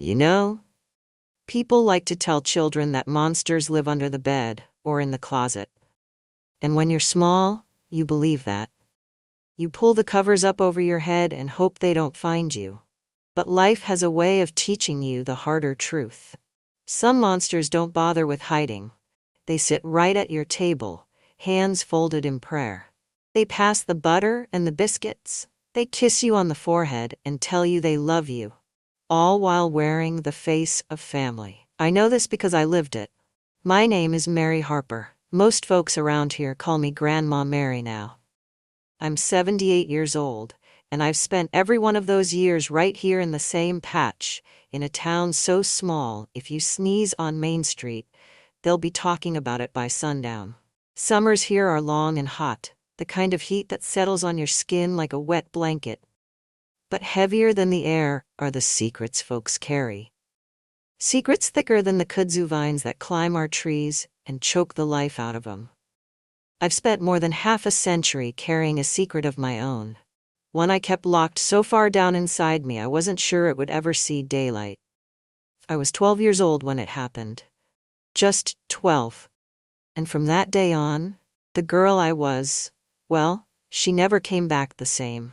You know, people like to tell children that monsters live under the bed or in the closet. And when you're small, you believe that. You pull the covers up over your head and hope they don't find you. But life has a way of teaching you the harder truth. Some monsters don't bother with hiding. They sit right at your table, hands folded in prayer. They pass the butter and the biscuits. They kiss you on the forehead and tell you they love you, all while wearing the face of family. I know this because I lived it. My name is Mary Harper. Most folks around here call me Grandma Mary now. I'm 78 years old, and I've spent every one of those years right here in the same patch, in a town so small, if you sneeze on Main Street, they'll be talking about it by sundown. Summers here are long and hot, the kind of heat that settles on your skin like a wet blanket. But heavier than the air are the secrets folks carry. Secrets thicker than the kudzu vines that climb our trees and choke the life out of them. I've spent more than half a century carrying a secret of my own. One I kept locked so far down inside me I wasn't sure it would ever see daylight. I was 12 years old when it happened. Just 12. And from that day on, the girl I was, well, she never came back the same.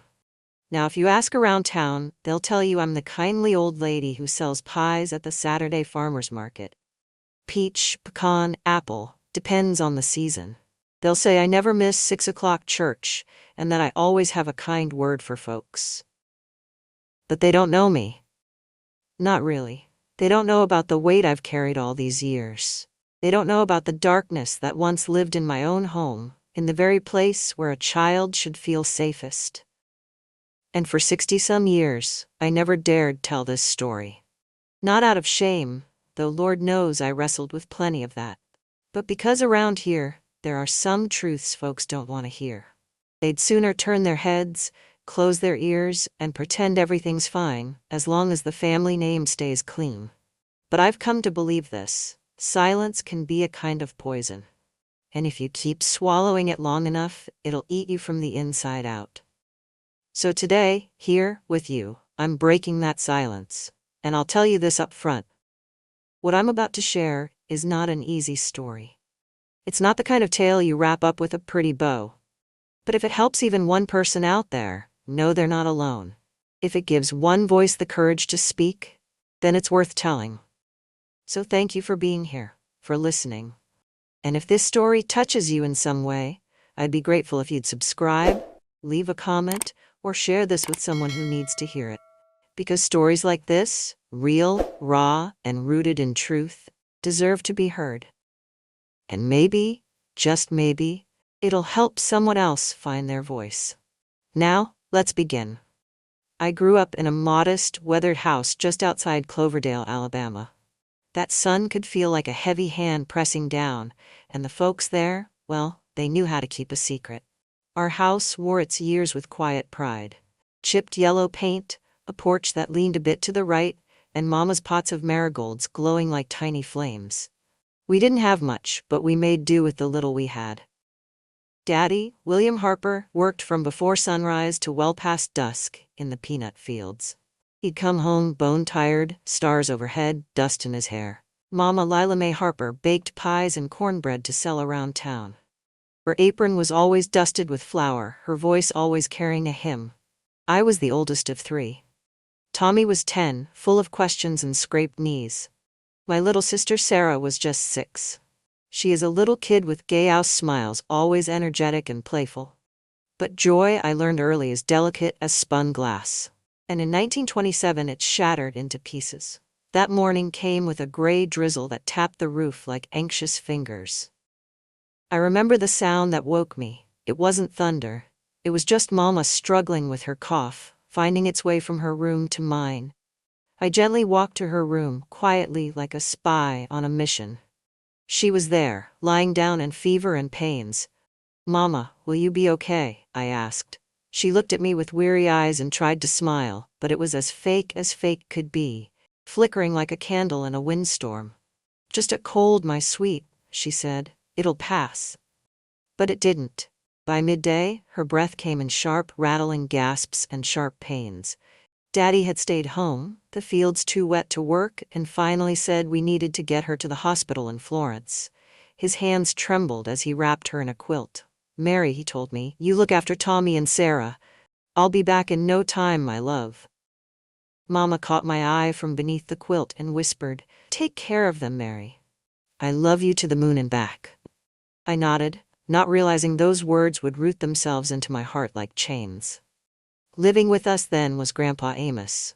Now if you ask around town, they'll tell you I'm the kindly old lady who sells pies at the Saturday farmer's market. Peach, pecan, apple, depends on the season. They'll say I never miss 6 o'clock church, and that I always have a kind word for folks. But they don't know me. Not really. They don't know about the weight I've carried all these years. They don't know about the darkness that once lived in my own home, in the very place where a child should feel safest. And for 60-some years, I never dared tell this story. Not out of shame, though Lord knows I wrestled with plenty of that. But because around here, there are some truths folks don't want to hear. They'd sooner turn their heads, close their ears, and pretend everything's fine, as long as the family name stays clean. But I've come to believe this: silence can be a kind of poison. And if you keep swallowing it long enough, it'll eat you from the inside out. So today, here, with you, I'm breaking that silence. And I'll tell you this up front. What I'm about to share is not an easy story. It's not the kind of tale you wrap up with a pretty bow. But if it helps even one person out there, know they're not alone. If it gives one voice the courage to speak, then it's worth telling. So thank you for being here, for listening. And if this story touches you in some way, I'd be grateful if you'd subscribe, leave a comment, or share this with someone who needs to hear it. Because stories like this, real, raw, and rooted in truth, deserve to be heard. And maybe, just maybe, it'll help someone else find their voice. Now, let's begin. I grew up in a modest, weathered house just outside Cloverdale, Alabama. That sun could feel like a heavy hand pressing down, and the folks there, well, they knew how to keep a secret. Our house wore its years with quiet pride. Chipped yellow paint, a porch that leaned a bit to the right, and Mama's pots of marigolds glowing like tiny flames. We didn't have much, but we made do with the little we had. Daddy, William Harper, worked from before sunrise to well past dusk in the peanut fields. He'd come home bone-tired, stars overhead, dust in his hair. Mama, Lila Mae Harper, baked pies and cornbread to sell around town. Her apron was always dusted with flour, her voice always carrying a hymn. I was the oldest of 3. Tommy was 10, full of questions and scraped knees. My little sister Sarah was just 6. She is a little kid with gay-house smiles, always energetic and playful. But joy, I learned early, is delicate as spun glass. And in 1927 it shattered into pieces. That morning came with a gray drizzle that tapped the roof like anxious fingers. I remember the sound that woke me. It wasn't thunder. It was just Mama struggling with her cough, finding its way from her room to mine. I gently walked to her room, quietly like a spy on a mission. She was there, lying down in fever and pains. "Mama, will you be okay?" I asked. She looked at me with weary eyes and tried to smile, but it was as fake could be, flickering like a candle in a windstorm. "Just a cold, my sweet," she said. "It'll pass." But it didn't. By midday, her breath came in sharp, rattling gasps and sharp pains. Daddy had stayed home, the fields too wet to work, and finally said we needed to get her to the hospital in Florence. His hands trembled as he wrapped her in a quilt. "Mary," he told me, "you look after Tommy and Sarah. I'll be back in no time, my love." Mama caught my eye from beneath the quilt and whispered, "Take care of them, Mary. I love you to the moon and back." I nodded, not realizing those words would root themselves into my heart like chains. Living with us then was Grandpa Amos.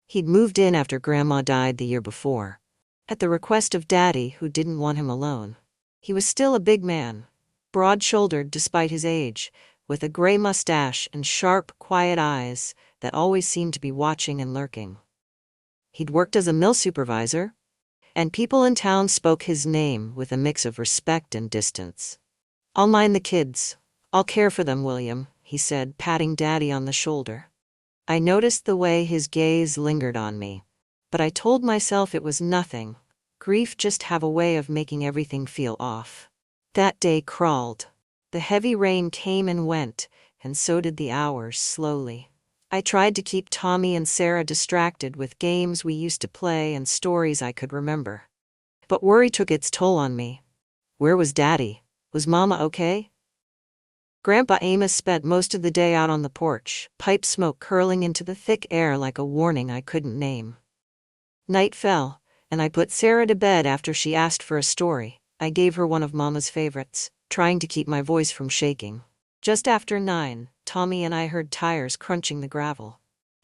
He'd moved in after Grandma died the year before, at the request of Daddy, who didn't want him alone. He was still a big man, broad-shouldered despite his age, with a gray mustache and sharp, quiet eyes that always seemed to be watching and lurking. He'd worked as a mill supervisor, and people in town spoke his name with a mix of respect and distance. "I'll mind the kids. I'll care for them, William," he said, patting Daddy on the shoulder. I noticed the way his gaze lingered on me, but I told myself it was nothing. Grief just have a way of making everything feel off. That day crawled. The heavy rain came and went, and so did the hours, slowly. I tried to keep Tommy and Sarah distracted with games we used to play and stories I could remember. But worry took its toll on me. Where was Daddy? Was Mama okay? Grandpa Amos spent most of the day out on the porch, pipe smoke curling into the thick air like a warning I couldn't name. Night fell, and I put Sarah to bed after she asked for a story. I gave her one of Mama's favorites, trying to keep my voice from shaking. Just after 9, Tommy and I heard tires crunching the gravel.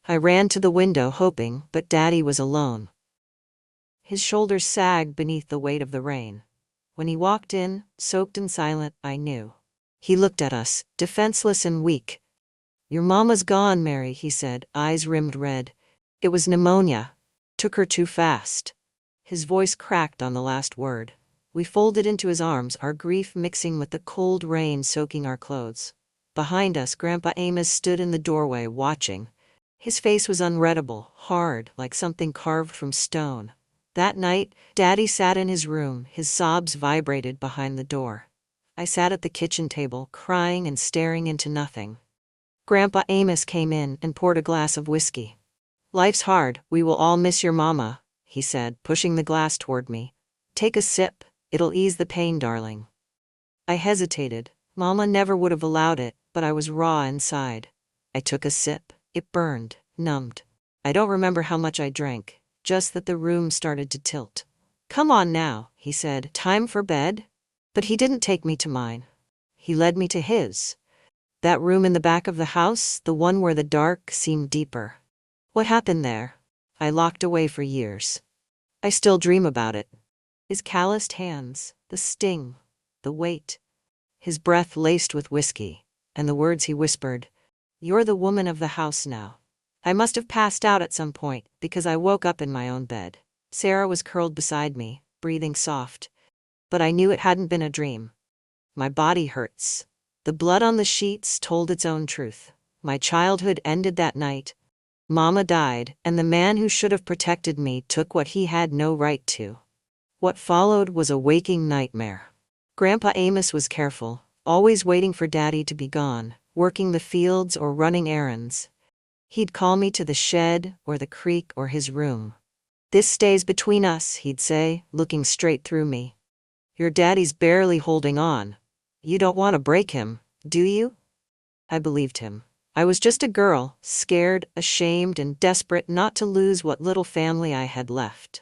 I ran to the window hoping, but Daddy was alone. His shoulders sagged beneath the weight of the rain. When he walked in, soaked and silent, I knew. He looked at us, defenseless and weak. "Your mama's gone, Mary," he said, eyes rimmed red. "It was pneumonia. Took her too fast." His voice cracked on the last word. We folded into his arms, our grief mixing with the cold rain soaking our clothes. Behind us, Grandpa Amos stood in the doorway watching. His face was unreadable, hard, like something carved from stone. That night, Daddy sat in his room, his sobs vibrated behind the door. I sat at the kitchen table, crying and staring into nothing. Grandpa Amos came in and poured a glass of whiskey. "Life's hard, we will all miss your mama," he said, pushing the glass toward me. "Take a sip, it'll ease the pain, darling." I hesitated. Mama never would have allowed it, but I was raw inside. I took a sip. It burned, numbed. I don't remember how much I drank, just that the room started to tilt. "Come on now," he said, "time for bed?" But he didn't take me to mine. He led me to his. That room in the back of the house, the one where the dark seemed deeper. What happened there? I locked away for years. I still dream about it. His calloused hands, the sting, the weight. His breath laced with whiskey, and the words he whispered, "You're the woman of the house now." I must have passed out at some point, because I woke up in my own bed. Sarah was curled beside me, breathing soft. But I knew it hadn't been a dream. My body hurts. The blood on the sheets told its own truth. My childhood ended that night. Mama died, and the man who should have protected me took what he had no right to. What followed was a waking nightmare. Grandpa Amos was careful, always waiting for Daddy to be gone, working the fields or running errands. He'd call me to the shed, or the creek, or his room. "This stays between us," he'd say, looking straight through me. "Your daddy's barely holding on. You don't want to break him, do you?" I believed him. I was just a girl, scared, ashamed, and desperate not to lose what little family I had left.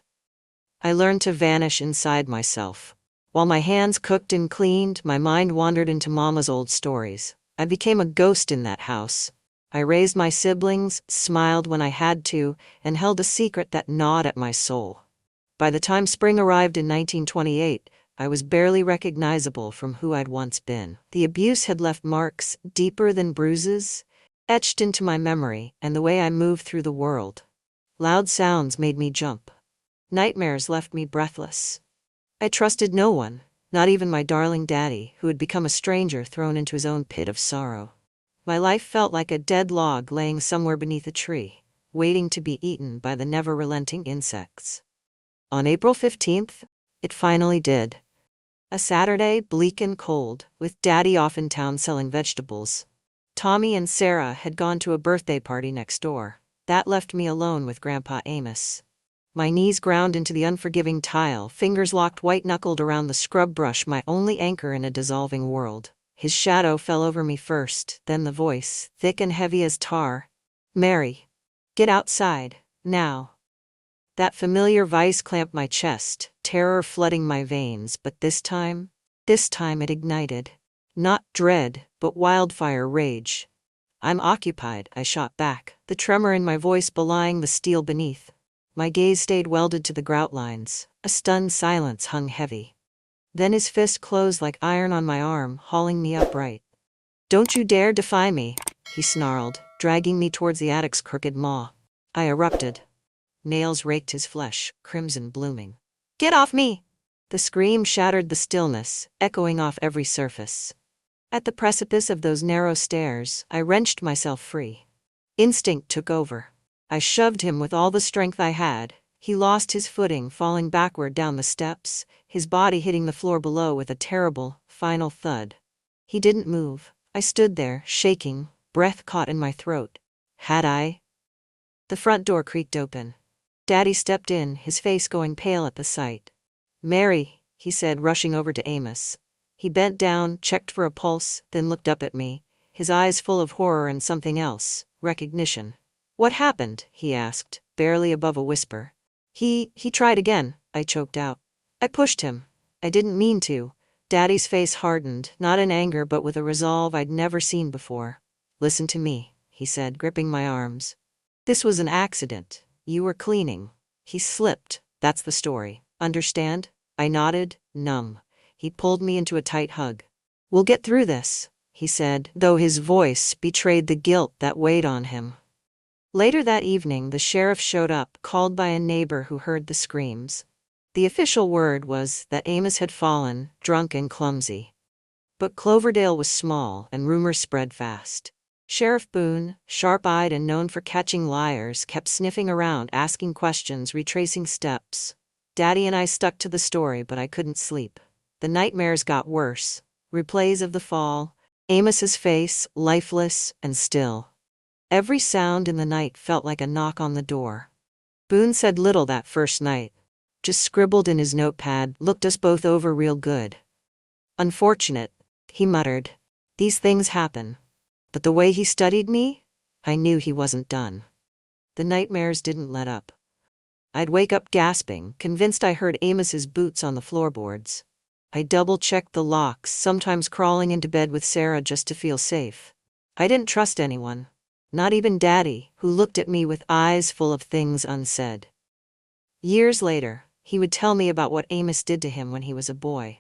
I learned to vanish inside myself. While my hands cooked and cleaned, my mind wandered into Mama's old stories. I became a ghost in that house. I raised my siblings, smiled when I had to, and held a secret that gnawed at my soul. By the time spring arrived in 1928, I was barely recognizable from who I'd once been. The abuse had left marks, deeper than bruises, etched into my memory and the way I moved through the world. Loud sounds made me jump. Nightmares left me breathless. I trusted no one, not even my darling Daddy, who had become a stranger thrown into his own pit of sorrow. My life felt like a dead log laying somewhere beneath a tree, waiting to be eaten by the never-relenting insects. On April 15th, it finally did. A Saturday, bleak and cold, with Daddy off in town selling vegetables. Tommy and Sarah had gone to a birthday party next door. That left me alone with Grandpa Amos. My knees ground into the unforgiving tile, fingers locked white-knuckled around the scrub brush, my only anchor in a dissolving world. His shadow fell over me first, then the voice, thick and heavy as tar. "Mary, get outside, now." That familiar vice clamped my chest, terror flooding my veins, but this time it ignited. Not dread, but wildfire rage. "I'm occupied," I shot back, the tremor in my voice belying the steel beneath. My gaze stayed welded to the grout lines. A stunned silence hung heavy. Then his fist closed like iron on my arm, hauling me upright. "Don't you dare defy me," he snarled, dragging me towards the attic's crooked maw. I erupted. Nails raked his flesh, crimson blooming. "Get off me!" The scream shattered the stillness, echoing off every surface. At the precipice of those narrow stairs, I wrenched myself free. Instinct took over. I shoved him with all the strength I had. He lost his footing, falling backward down the steps, his body hitting the floor below with a terrible, final thud. He didn't move. I stood there, shaking, breath caught in my throat. Had I? The front door creaked open. Daddy stepped in, his face going pale at the sight. "Mary," he said, rushing over to Amos. He bent down, checked for a pulse, then looked up at me, his eyes full of horror and something else, recognition. "What happened?" he asked, barely above a whisper. He tried again," I choked out. "I pushed him. I didn't mean to." Daddy's face hardened, not in anger but with a resolve I'd never seen before. "Listen to me," he said, gripping my arms. "This was an accident. You were cleaning. He slipped. That's the story. Understand?" I nodded, numb. He pulled me into a tight hug. "We'll get through this," he said, though his voice betrayed the guilt that weighed on him. Later that evening, the sheriff showed up, called by a neighbor who heard the screams. The official word was that Amos had fallen, drunk and clumsy. But Cloverdale was small, and rumors spread fast. Sheriff Boone, sharp-eyed and known for catching liars, kept sniffing around, asking questions, retracing steps. Daddy and I stuck to the story, but I couldn't sleep. The nightmares got worse. Replays of the fall, Amos's face, lifeless and still. Every sound in the night felt like a knock on the door. Boone said little that first night. Just scribbled in his notepad, looked us both over real good. "Unfortunate," he muttered. "These things happen." But the way he studied me, I knew he wasn't done. The nightmares didn't let up. I'd wake up gasping, convinced I heard Amos's boots on the floorboards. I double-checked the locks, sometimes crawling into bed with Sarah just to feel safe. I didn't trust anyone. Not even Daddy, who looked at me with eyes full of things unsaid. Years later, he would tell me about what Amos did to him when he was a boy.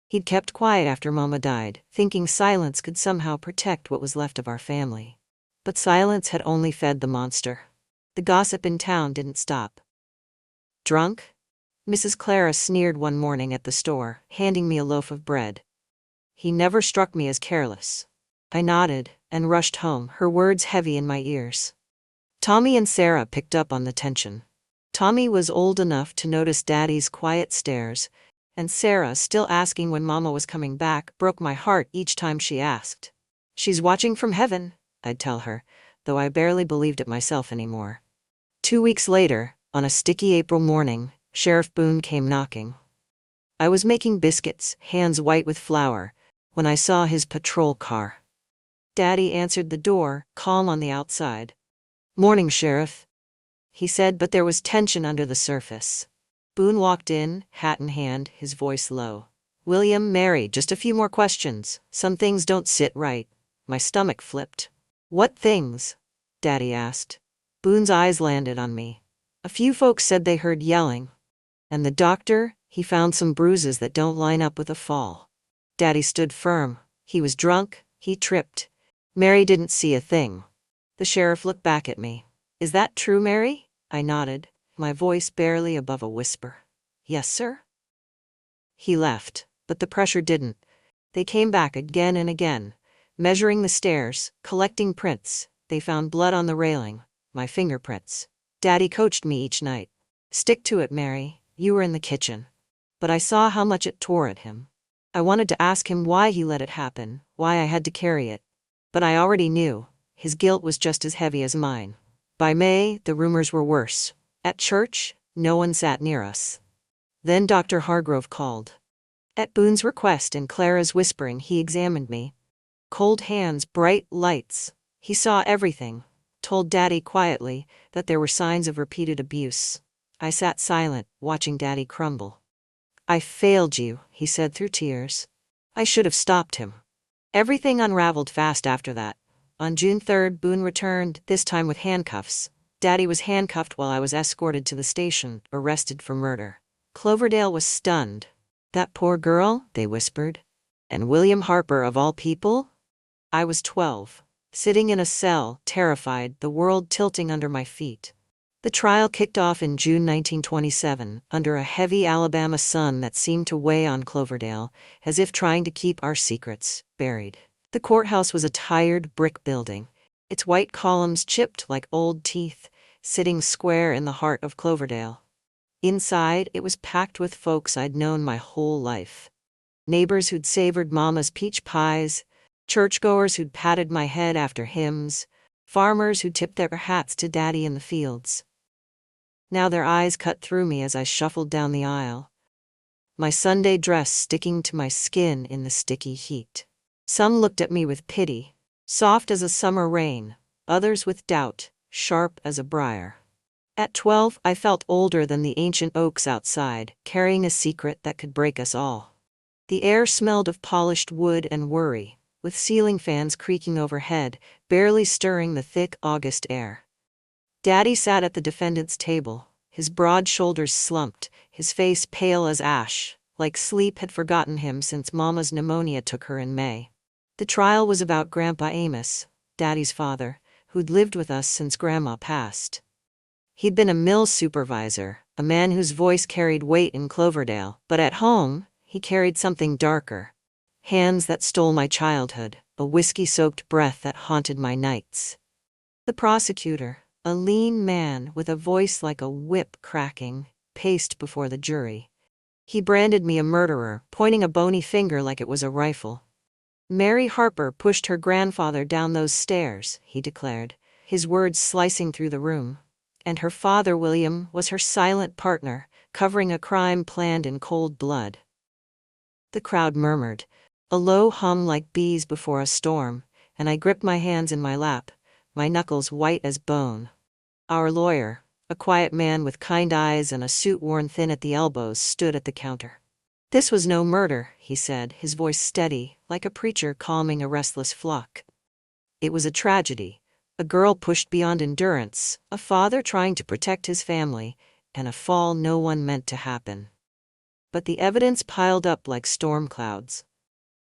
He'd kept quiet after Mama died, thinking silence could somehow protect what was left of our family. But silence had only fed the monster. The gossip in town didn't stop. "Drunk?" Mrs. Clara sneered one morning at the store, handing me a loaf of bread. "He never struck me as careless." I nodded and rushed home, her words heavy in my ears. Tommy and Sarah picked up on the tension. Tommy was old enough to notice Daddy's quiet stares, and Sarah, still asking when Mama was coming back, broke my heart each time she asked. "She's watching from heaven," I'd tell her, though I barely believed it myself anymore. 2 weeks later, on a sticky April morning, Sheriff Boone came knocking. I was making biscuits, hands white with flour, when I saw his patrol car. Daddy answered the door, calm on the outside. "Morning, Sheriff," he said, but there was tension under the surface. Boone walked in, hat in hand, his voice low. "William, Mary, just a few more questions. Some things don't sit right." My stomach flipped. "What things?" Daddy asked. Boone's eyes landed on me. "A few folks said they heard yelling. And the doctor, he found some bruises that don't line up with a fall." Daddy stood firm. "He was drunk, he tripped. Mary didn't see a thing." The sheriff looked back at me. "Is that true, Mary?" I nodded, my voice barely above a whisper. "Yes, sir." He left, but the pressure didn't. They came back again and again, measuring the stairs, collecting prints. They found blood on the railing, my fingerprints. Daddy coached me each night. "Stick to it, Mary. You were in the kitchen." But I saw how much it tore at him. I wanted to ask him why he let it happen, why I had to carry it. But I already knew. His guilt was just as heavy as mine. By May, the rumors were worse. At church, no one sat near us. Then Dr. Hargrove called. At Boone's request and Clara's whispering, he examined me. Cold hands, bright lights. He saw everything. Told Daddy quietly that there were signs of repeated abuse. I sat silent, watching Daddy crumble. I failed you, he said through tears. I should have stopped him. Everything unraveled fast after that. On June 3rd, Boone returned, this time with handcuffs. Daddy was handcuffed while I was escorted to the station, arrested for murder. Cloverdale was stunned. That poor girl, they whispered. And William Harper, of all people? I was 12, sitting in a cell, terrified, the world tilting under my feet. The trial kicked off in June 1927, under a heavy Alabama sun that seemed to weigh on Cloverdale, as if trying to keep our secrets buried. The courthouse was a tired brick building, its white columns chipped like old teeth, sitting square in the heart of Cloverdale. Inside, it was packed with folks I'd known my whole life. Neighbors who'd savored Mama's peach pies, churchgoers who'd patted my head after hymns, farmers who tipped their hats to Daddy in the fields. Now their eyes cut through me as I shuffled down the aisle, my Sunday dress sticking to my skin in the sticky heat. Some looked at me with pity, soft as a summer rain, others with doubt, sharp as a briar. At 12, I felt older than the ancient oaks outside, carrying a secret that could break us all. The air smelled of polished wood and worry, with ceiling fans creaking overhead, barely stirring the thick August air. Daddy sat at the defendant's table, his broad shoulders slumped, his face pale as ash, like sleep had forgotten him since Mama's pneumonia took her in May. The trial was about Grandpa Amos, Daddy's father, who'd lived with us since Grandma passed. He'd been a mill supervisor, a man whose voice carried weight in Cloverdale, but at home, he carried something darker. Hands that stole my childhood, a whiskey-soaked breath that haunted my nights. The prosecutor, a lean man with a voice like a whip cracking, paced before the jury. He branded me a murderer, pointing a bony finger like it was a rifle. Mary Harper pushed her grandfather down those stairs, he declared, his words slicing through the room. And her father, William, was her silent partner, covering a crime planned in cold blood. The crowd murmured, a low hum like bees before a storm, and I gripped my hands in my lap, my knuckles white as bone. Our lawyer, a quiet man with kind eyes and a suit worn thin at the elbows, stood at the counter. This was no murder, he said, his voice steady, like a preacher calming a restless flock. It was a tragedy, a girl pushed beyond endurance, a father trying to protect his family, and a fall no one meant to happen. But the evidence piled up like storm clouds.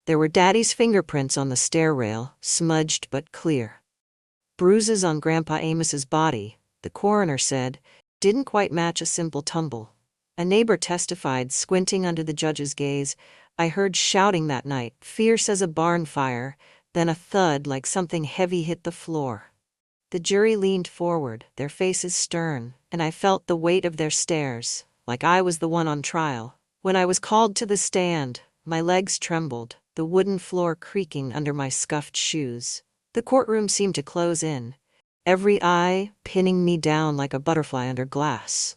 There were Daddy's fingerprints on the stair rail, smudged but clear. Bruises on Grandpa Amos's body, the coroner said, didn't quite match a simple tumble. A neighbor testified, squinting under the judge's gaze. I heard shouting that night, fierce as a barn fire, then a thud like something heavy hit the floor. The jury leaned forward, their faces stern, and I felt the weight of their stares, like I was the one on trial. When I was called to the stand, my legs trembled, the wooden floor creaking under my scuffed shoes. The courtroom seemed to close in, every eye pinning me down like a butterfly under glass.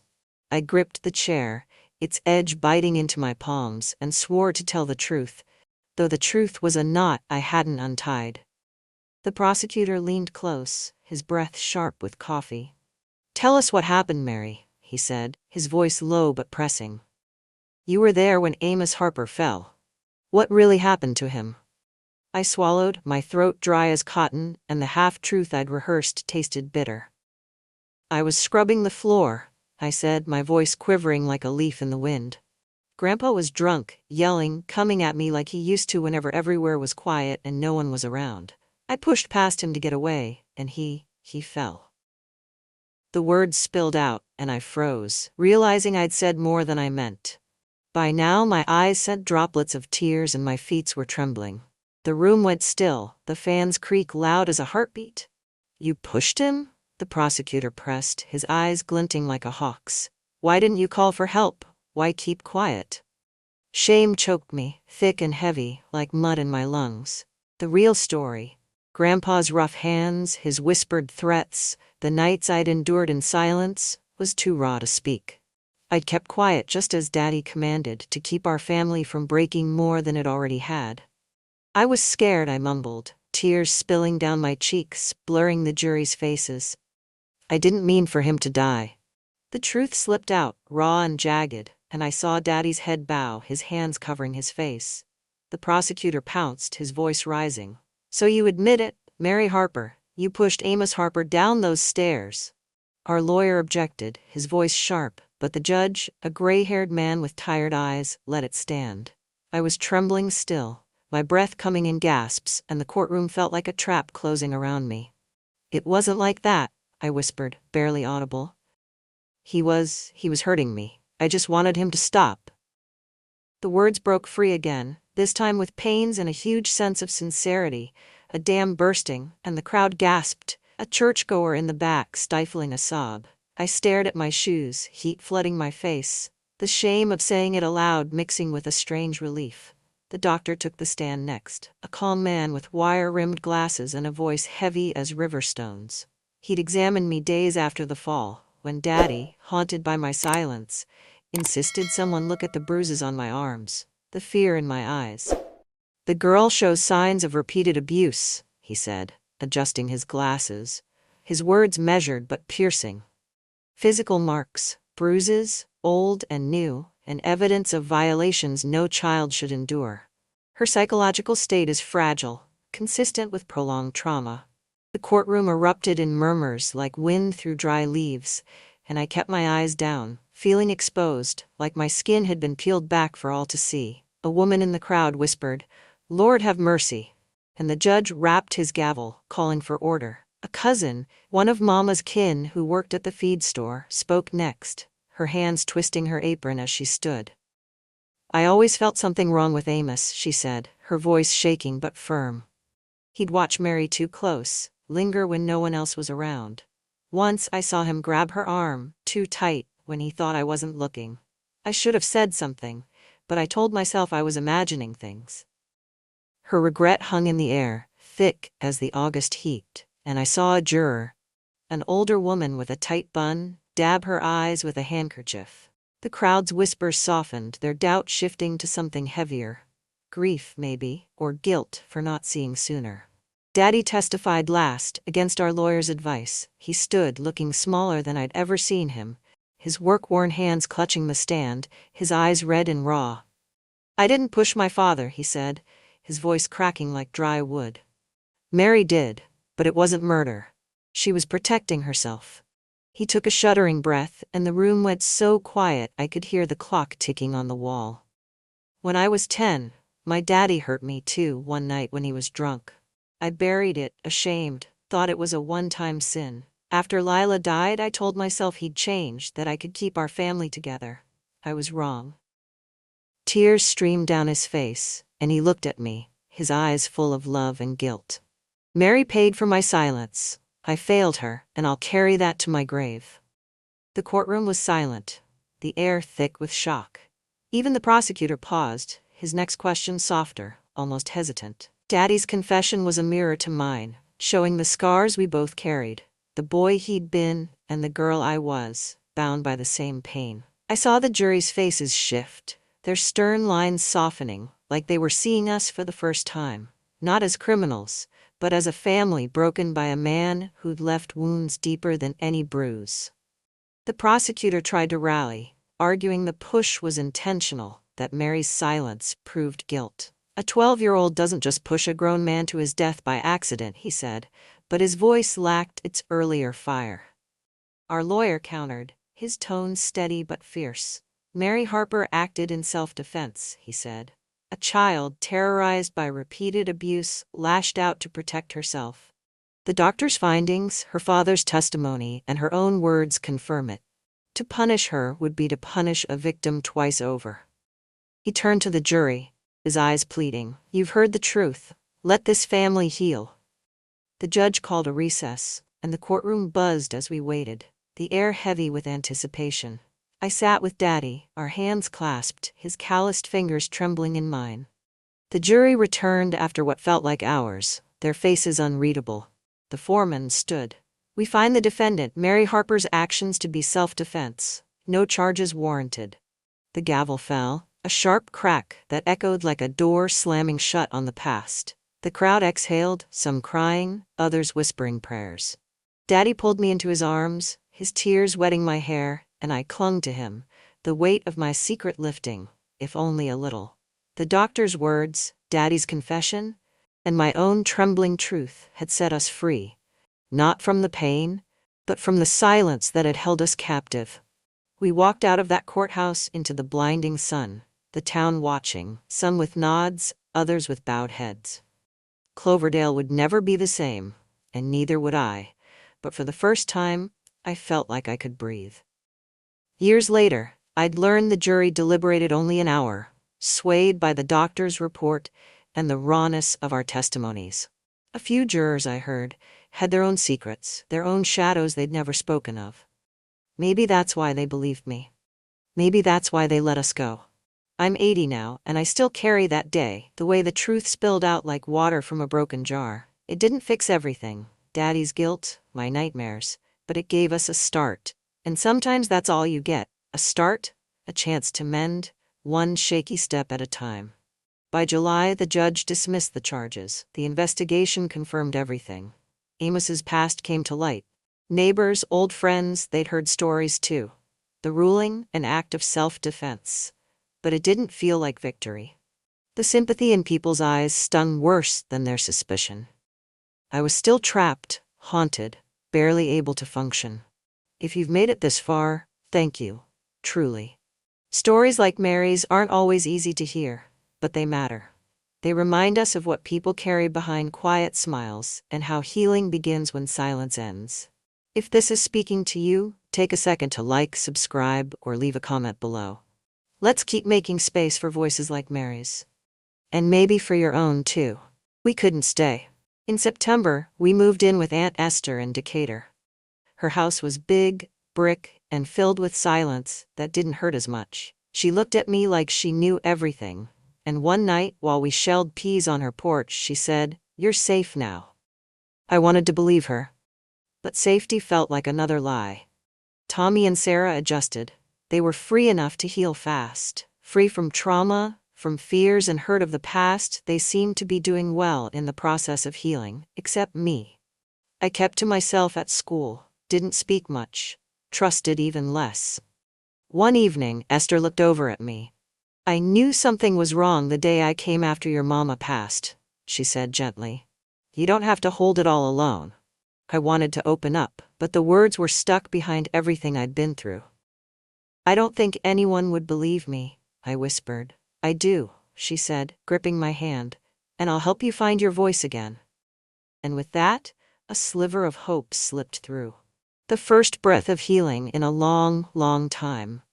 I gripped the chair, its edge biting into my palms, and swore to tell the truth, though the truth was a knot I hadn't untied. The prosecutor leaned close, his breath sharp with coffee. Tell us what happened, Mary, he said, his voice low but pressing. You were there when Amos Harper fell. What really happened to him? I swallowed, my throat dry as cotton, and the half-truth I'd rehearsed tasted bitter. I was scrubbing the floor, I said, my voice quivering like a leaf in the wind. Grandpa was drunk, yelling, coming at me like he used to whenever everywhere was quiet and no one was around. I pushed past him to get away, and he fell. The words spilled out, and I froze, realizing I'd said more than I meant. By now my eyes sent droplets of tears and my feet were trembling. The room went still, the fans creaked loud as a heartbeat. You pushed him? The prosecutor pressed, his eyes glinting like a hawk's. Why didn't you call for help? Why keep quiet? Shame choked me, thick and heavy, like mud in my lungs. The real story. Grandpa's rough hands, his whispered threats, The nights I'd endured in silence was too raw to speak. I'd kept quiet just as Daddy commanded, to keep our family from breaking more than it already had. I was scared, I mumbled, tears spilling down my cheeks, blurring the jury's faces. I didn't mean for him to die. The truth slipped out, raw and jagged, and I saw Daddy's head bow, his hands covering his face. The prosecutor pounced, his voice rising. So you admit it, Mary Harper, you pushed Amos Harper down those stairs. Our lawyer objected, his voice sharp, but the judge, a gray-haired man with tired eyes, let it stand. I was trembling still, my breath coming in gasps, and the courtroom felt like a trap closing around me. It wasn't like that, I whispered, barely audible. He was hurting me. I just wanted him to stop. The words broke free again, this time with pains and a huge sense of sincerity, a dam bursting, and the crowd gasped, a churchgoer in the back stifling a sob. I stared at my shoes, heat flooding my face, the shame of saying it aloud mixing with a strange relief. The doctor took the stand next, a calm man with wire-rimmed glasses and a voice heavy as river stones. He'd examined me days after the fall, when Daddy, haunted by my silence, insisted someone look at the bruises on my arms, the fear in my eyes. The girl shows signs of repeated abuse, he said, adjusting his glasses, his words measured but piercing. Physical marks, bruises, old and new, and evidence of violations no child should endure. Her psychological state is fragile, consistent with prolonged trauma. The courtroom erupted in murmurs like wind through dry leaves, and I kept my eyes down, feeling exposed, like my skin had been peeled back for all to see. A woman in the crowd whispered, "Lord have mercy," and the judge rapped his gavel, calling for order. A cousin, one of Mama's kin who worked at the feed store, spoke next, her hands twisting her apron as she stood. "I always felt something wrong with Amos," she said, her voice shaking but firm. He'd watch Mary too close, linger when no one else was around. Once I saw him grab her arm, too tight, when he thought I wasn't looking. I should have said something, but I told myself I was imagining things. Her regret hung in the air, thick as the August heat, and I saw a juror, an older woman with a tight bun, dab her eyes with a handkerchief. The crowd's whispers softened, their doubt shifting to something heavier. Grief, maybe, or guilt for not seeing sooner. Daddy testified last, against our lawyer's advice. He stood, looking smaller than I'd ever seen him, his work-worn hands clutching the stand, his eyes red and raw. "I didn't push my father," he said, his voice cracking like dry wood. "Mary did, but it wasn't murder. She was protecting herself." He took a shuddering breath, and the room went so quiet I could hear the clock ticking on the wall. "When I was 10, my daddy hurt me too, one night when he was drunk. I buried it, ashamed, thought it was a one-time sin. After Lila died, I told myself he'd change, that I could keep our family together. I was wrong." Tears streamed down his face, and he looked at me, his eyes full of love and guilt. "Mary paid for my silence. I failed her, and I'll carry that to my grave." The courtroom was silent, the air thick with shock. Even the prosecutor paused, his next question softer, almost hesitant. Daddy's confession was a mirror to mine, showing the scars we both carried, the boy he'd been, and the girl I was, bound by the same pain. I saw the jury's faces shift, their stern lines softening, like they were seeing us for the first time, not as criminals, but as a family broken by a man who'd left wounds deeper than any bruise. The prosecutor tried to rally, arguing the push was intentional, that Mary's silence proved guilt. "A 12-year-old doesn't just push a grown man to his death by accident," he said, but his voice lacked its earlier fire. Our lawyer countered, his tone steady but fierce. "Mary Harper acted in self-defense," he said. "A child terrorized by repeated abuse lashed out to protect herself. The doctor's findings, her father's testimony, and her own words confirm it. To punish her would be to punish a victim twice over." He turned to the jury, his eyes pleading, "You've heard the truth. Let this family heal." The judge called a recess, and the courtroom buzzed as we waited, the air heavy with anticipation. I sat with Daddy, our hands clasped, his calloused fingers trembling in mine. The jury returned after what felt like hours, their faces unreadable. The foreman stood. We find the defendant, Mary Harper's actions to be self-defense. No charges warranted. The gavel fell, a sharp crack that echoed like a door slamming shut on the past. The crowd exhaled, some crying, others whispering prayers. Daddy pulled me into his arms, his tears wetting my hair, and I clung to him, the weight of my secret lifting, if only a little. The doctor's words, Daddy's confession, and my own trembling truth had set us free. Not from the pain, but from the silence that had held us captive. We walked out of that courthouse into the blinding sun, the town watching, some with nods, others with bowed heads. Cloverdale would never be the same, and neither would I, but for the first time, I felt like I could breathe. Years later, I'd learned the jury deliberated only an hour, swayed by the doctor's report and the rawness of our testimonies. A few jurors, I heard, had their own secrets, their own shadows they'd never spoken of. Maybe that's why they believed me. Maybe that's why they let us go. I'm 80 now, and I still carry that day, the way the truth spilled out like water from a broken jar. It didn't fix everything, Daddy's guilt, my nightmares, but it gave us a start. And sometimes that's all you get, a start, a chance to mend, one shaky step at a time. By July, the judge dismissed the charges. The investigation confirmed everything. Amos's past came to light. Neighbors, old friends, they'd heard stories too. The ruling, an act of self-defense. But it didn't feel like victory. The sympathy in people's eyes stung worse than their suspicion. I was still trapped, haunted, barely able to function. If you've made it this far, thank you, truly. Stories like Mary's aren't always easy to hear, but they matter. They remind us of what people carry behind quiet smiles and how healing begins when silence ends. If this is speaking to you, take a second to like, subscribe, or leave a comment below. Let's keep making space for voices like Mary's. And maybe for your own, too. We couldn't stay. In September, we moved in with Aunt Esther in Decatur. Her house was big, brick, and filled with silence that didn't hurt as much. She looked at me like she knew everything. And one night, while we shelled peas on her porch, she said, "You're safe now." I wanted to believe her. But safety felt like another lie. Tommy and Sarah adjusted. They were free enough to heal fast. Free from trauma, from fears and hurt of the past. They seemed to be doing well in the process of healing, except me. I kept to myself at school, didn't speak much, trusted even less. One evening, Esther looked over at me. "I knew something was wrong the day I came after your mama passed," she said gently. "You don't have to hold it all alone." I wanted to open up, but the words were stuck behind everything I'd been through. "I don't think anyone would believe me," I whispered. "I do," she said, gripping my hand, "and I'll help you find your voice again." And with that, a sliver of hope slipped through. The first breath of healing in a long, long time.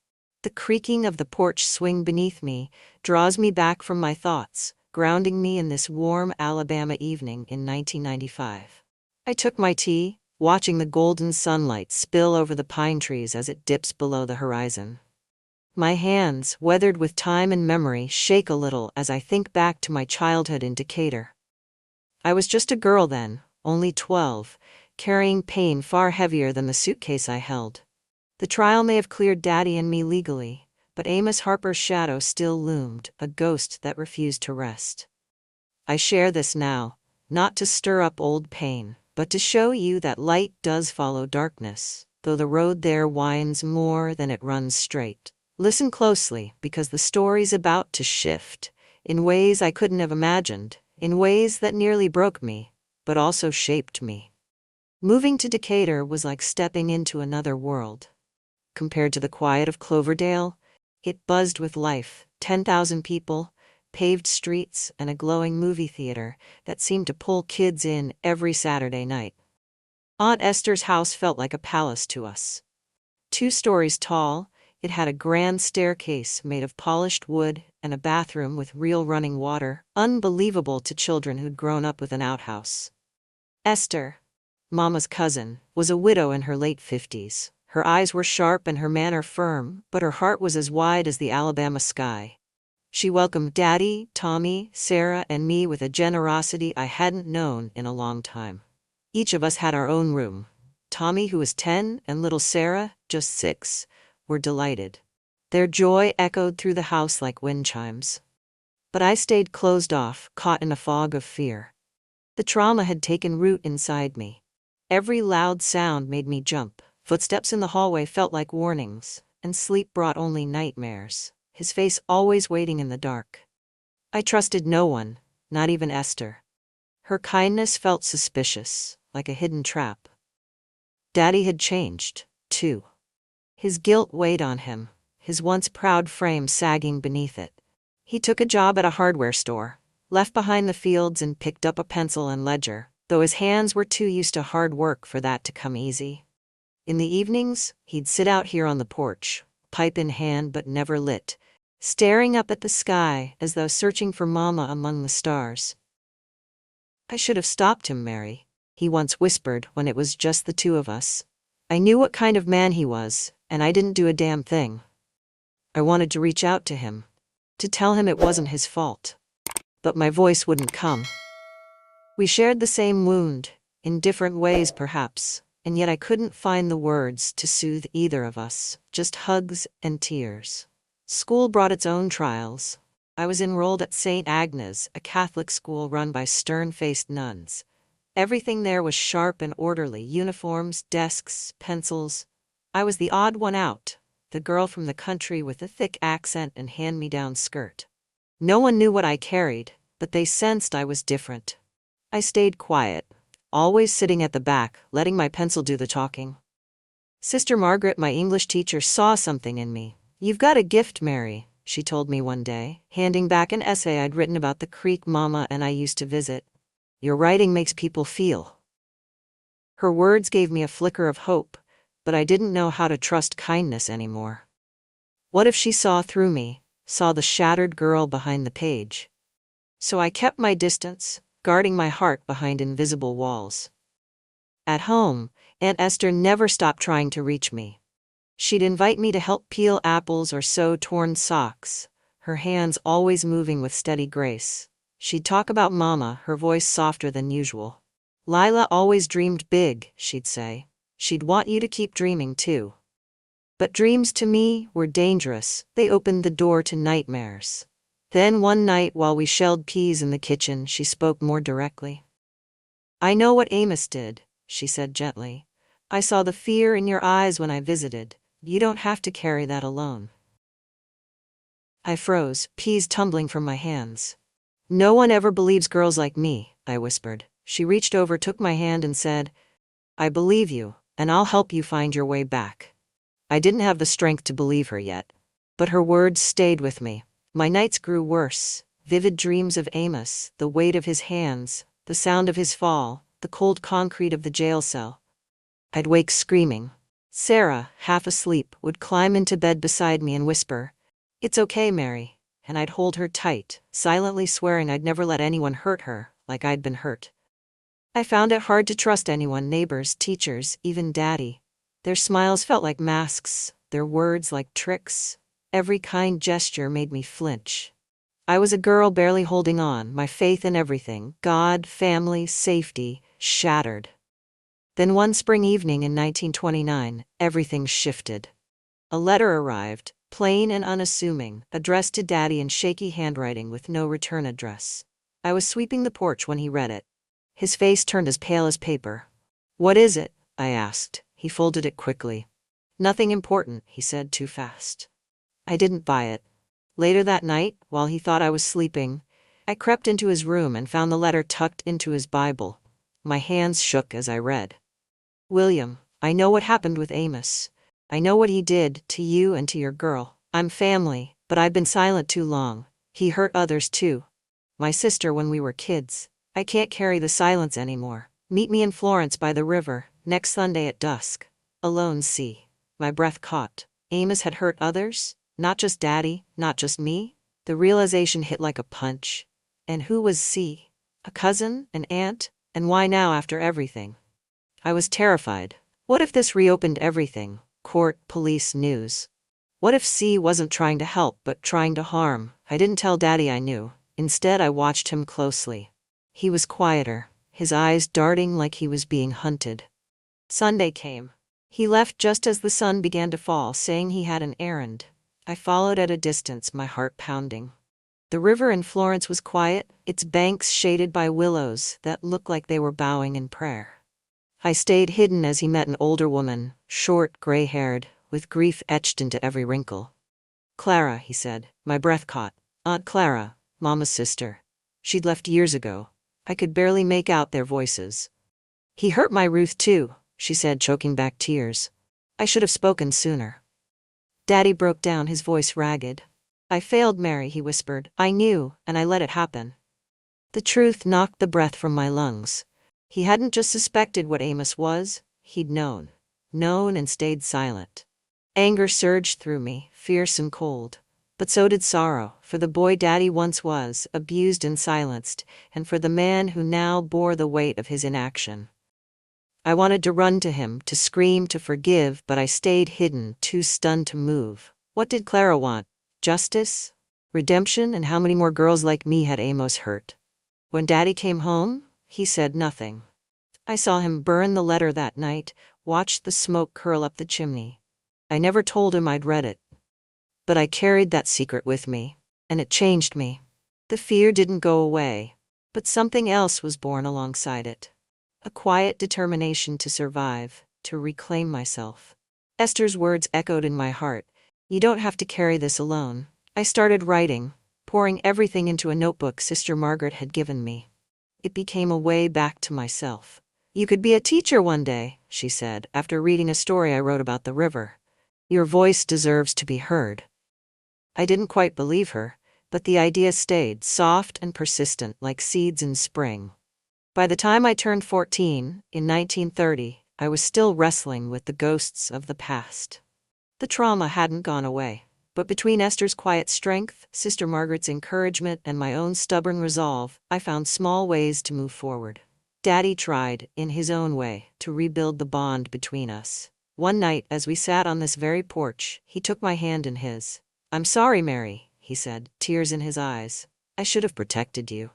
The creaking of the porch swing beneath me draws me back from my thoughts, grounding me in this warm Alabama evening in 1995. I took my tea, watching the golden sunlight spill over the pine trees as it dips below the horizon. My hands, weathered with time and memory, shake a little as I think back to my childhood in Decatur. I was just a girl then, only 12, carrying pain far heavier than the suitcase I held. The trial may have cleared Daddy and me legally, but Amos Harper's shadow still loomed, a ghost that refused to rest. I share this now, not to stir up old pain, but to show you that light does follow darkness, though the road there winds more than it runs straight. Listen closely, because the story's about to shift, in ways I couldn't have imagined, in ways that nearly broke me, but also shaped me. Moving to Decatur was like stepping into another world. Compared to the quiet of Cloverdale, it buzzed with life, 10,000 people, paved streets, and a glowing movie theater that seemed to pull kids in every Saturday night. Aunt Esther's house felt like a palace to us. 2 stories tall, it had a grand staircase made of polished wood and a bathroom with real running water, unbelievable to children who'd grown up with an outhouse. Esther, Mama's cousin, was a widow in her late 50s. Her eyes were sharp and her manner firm, but her heart was as wide as the Alabama sky. She welcomed Daddy, Tommy, Sarah, and me with a generosity I hadn't known in a long time. Each of us had our own room. Tommy, who was 10, and little Sarah, just 6, were delighted. Their joy echoed through the house like wind chimes. But I stayed closed off, caught in a fog of fear. The trauma had taken root inside me. Every loud sound made me jump. Footsteps in the hallway felt like warnings, and sleep brought only nightmares, his face always waiting in the dark. I trusted no one, not even Esther. Her kindness felt suspicious, like a hidden trap. Daddy had changed, too. His guilt weighed on him, his once proud frame sagging beneath it. He took a job at a hardware store, left behind the fields and picked up a pencil and ledger, though his hands were too used to hard work for that to come easy. In the evenings, he'd sit out here on the porch, pipe in hand but never lit, staring up at the sky as though searching for Mama among the stars. "I should have stopped him, Mary," he once whispered when it was just the two of us. "I knew what kind of man he was, and I didn't do a damn thing." I wanted to reach out to him, to tell him it wasn't his fault. But my voice wouldn't come. We shared the same wound, in different ways perhaps, and yet I couldn't find the words to soothe either of us, just hugs and tears. School brought its own trials. I was enrolled at St. Agnes, a Catholic school run by stern-faced nuns. Everything there was sharp and orderly: uniforms, desks, pencils. I was the odd one out, the girl from the country with a thick accent and hand-me-down skirt. No one knew what I carried, but they sensed I was different. I stayed quiet, always sitting at the back, letting my pencil do the talking. Sister Margaret, my English teacher, saw something in me. "You've got a gift, Mary," she told me one day, handing back an essay I'd written about the creek Mama and I used to visit. "Your writing makes people feel." Her words gave me a flicker of hope, but I didn't know how to trust kindness anymore. What if she saw through me, saw the shattered girl behind the page? So I kept my distance, guarding my heart behind invisible walls. At home, Aunt Esther never stopped trying to reach me. She'd invite me to help peel apples or sew torn socks, her hands always moving with steady grace. She'd talk about Mama, her voice softer than usual. "Lila always dreamed big," she'd say. "She'd want you to keep dreaming too." But dreams to me were dangerous. They opened the door to nightmares. Then one night while we shelled peas in the kitchen, she spoke more directly. "I know what Amos did," she said gently. "I saw the fear in your eyes when I visited. You don't have to carry that alone." I froze, peas tumbling from my hands. "No one ever believes girls like me," I whispered. She reached over, took my hand and said, "I believe you, and I'll help you find your way back." I didn't have the strength to believe her yet, but her words stayed with me. My nights grew worse, vivid dreams of Amos, the weight of his hands, the sound of his fall, the cold concrete of the jail cell. I'd wake screaming. Sarah, half asleep, would climb into bed beside me and whisper, "It's okay, Mary," and I'd hold her tight, silently swearing I'd never let anyone hurt her, like I'd been hurt. I found it hard to trust anyone: neighbors, teachers, even Daddy. Their smiles felt like masks, their words like tricks. Every kind gesture made me flinch. I was a girl barely holding on, my faith in everything, God, family, safety, shattered. Then one spring evening in 1929, everything shifted. A letter arrived, plain and unassuming, addressed to Daddy in shaky handwriting with no return address. I was sweeping the porch when he read it. His face turned as pale as paper. "What is it?" I asked. He folded it quickly. "Nothing important," he said too fast. I didn't buy it. Later that night, while he thought I was sleeping, I crept into his room and found the letter tucked into his Bible. My hands shook as I read. "William, I know what happened with Amos. I know what he did to you and to your girl. I'm family, but I've been silent too long. He hurt others too. My sister when we were kids. I can't carry the silence anymore. Meet me in Florence by the river, next Sunday at dusk. Alone, see." My breath caught. Amos had hurt others? Not just Daddy, not just me? The realization hit like a punch. And who was C? A cousin? An aunt? And why now after everything? I was terrified. What if this reopened everything? Court, police, news. What if C wasn't trying to help but trying to harm? I didn't tell Daddy I knew. Instead, I watched him closely. He was quieter, his eyes darting like he was being hunted. Sunday came. He left just as the sun began to fall, saying he had an errand. I followed at a distance, my heart pounding. The river in Florence was quiet, its banks shaded by willows that looked like they were bowing in prayer. I stayed hidden as he met an older woman, short, gray-haired, with grief etched into every wrinkle. "Clara," he said. My breath caught. "Aunt Clara, Mama's sister. She'd left years ago." I could barely make out their voices. "He hurt my Ruth too," she said, choking back tears. "I should have spoken sooner." Daddy broke down, his voice ragged. "I failed, Mary," he whispered. "I knew, and I let it happen." The truth knocked the breath from my lungs. He hadn't just suspected what Amos was, he'd known. Known and stayed silent. Anger surged through me, fierce and cold. But so did sorrow, for the boy Daddy once was, abused and silenced, and for the man who now bore the weight of his inaction. I wanted to run to him, to scream, to forgive, but I stayed hidden, too stunned to move. What did Clara want? Justice? Redemption? And how many more girls like me had Amos hurt? When Daddy came home, he said nothing. I saw him burn the letter that night, watched the smoke curl up the chimney. I never told him I'd read it. But I carried that secret with me, and it changed me. The fear didn't go away, but something else was born alongside it. A quiet determination to survive, to reclaim myself. Esther's words echoed in my heart. "You don't have to carry this alone." I started writing, pouring everything into a notebook Sister Margaret had given me. It became a way back to myself. "You could be a teacher one day," she said, after reading a story I wrote about the river. "Your voice deserves to be heard." I didn't quite believe her, but the idea stayed, soft and persistent like seeds in spring. By the time I turned 14, in 1930, I was still wrestling with the ghosts of the past. The trauma hadn't gone away, but between Esther's quiet strength, Sister Margaret's encouragement, and my own stubborn resolve, I found small ways to move forward. Daddy tried, in his own way, to rebuild the bond between us. One night, as we sat on this very porch, he took my hand in his. "I'm sorry, Mary," he said, tears in his eyes. "I should have protected you."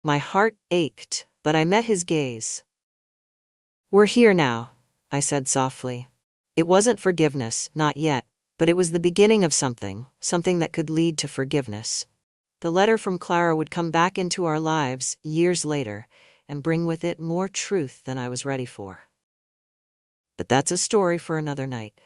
My heart ached, but I met his gaze. "We're here now," I said softly. It wasn't forgiveness, not yet, but it was the beginning of something that could lead to forgiveness. The letter from Clara would come back into our lives years later and bring with it more truth than I was ready for. But that's a story for another night.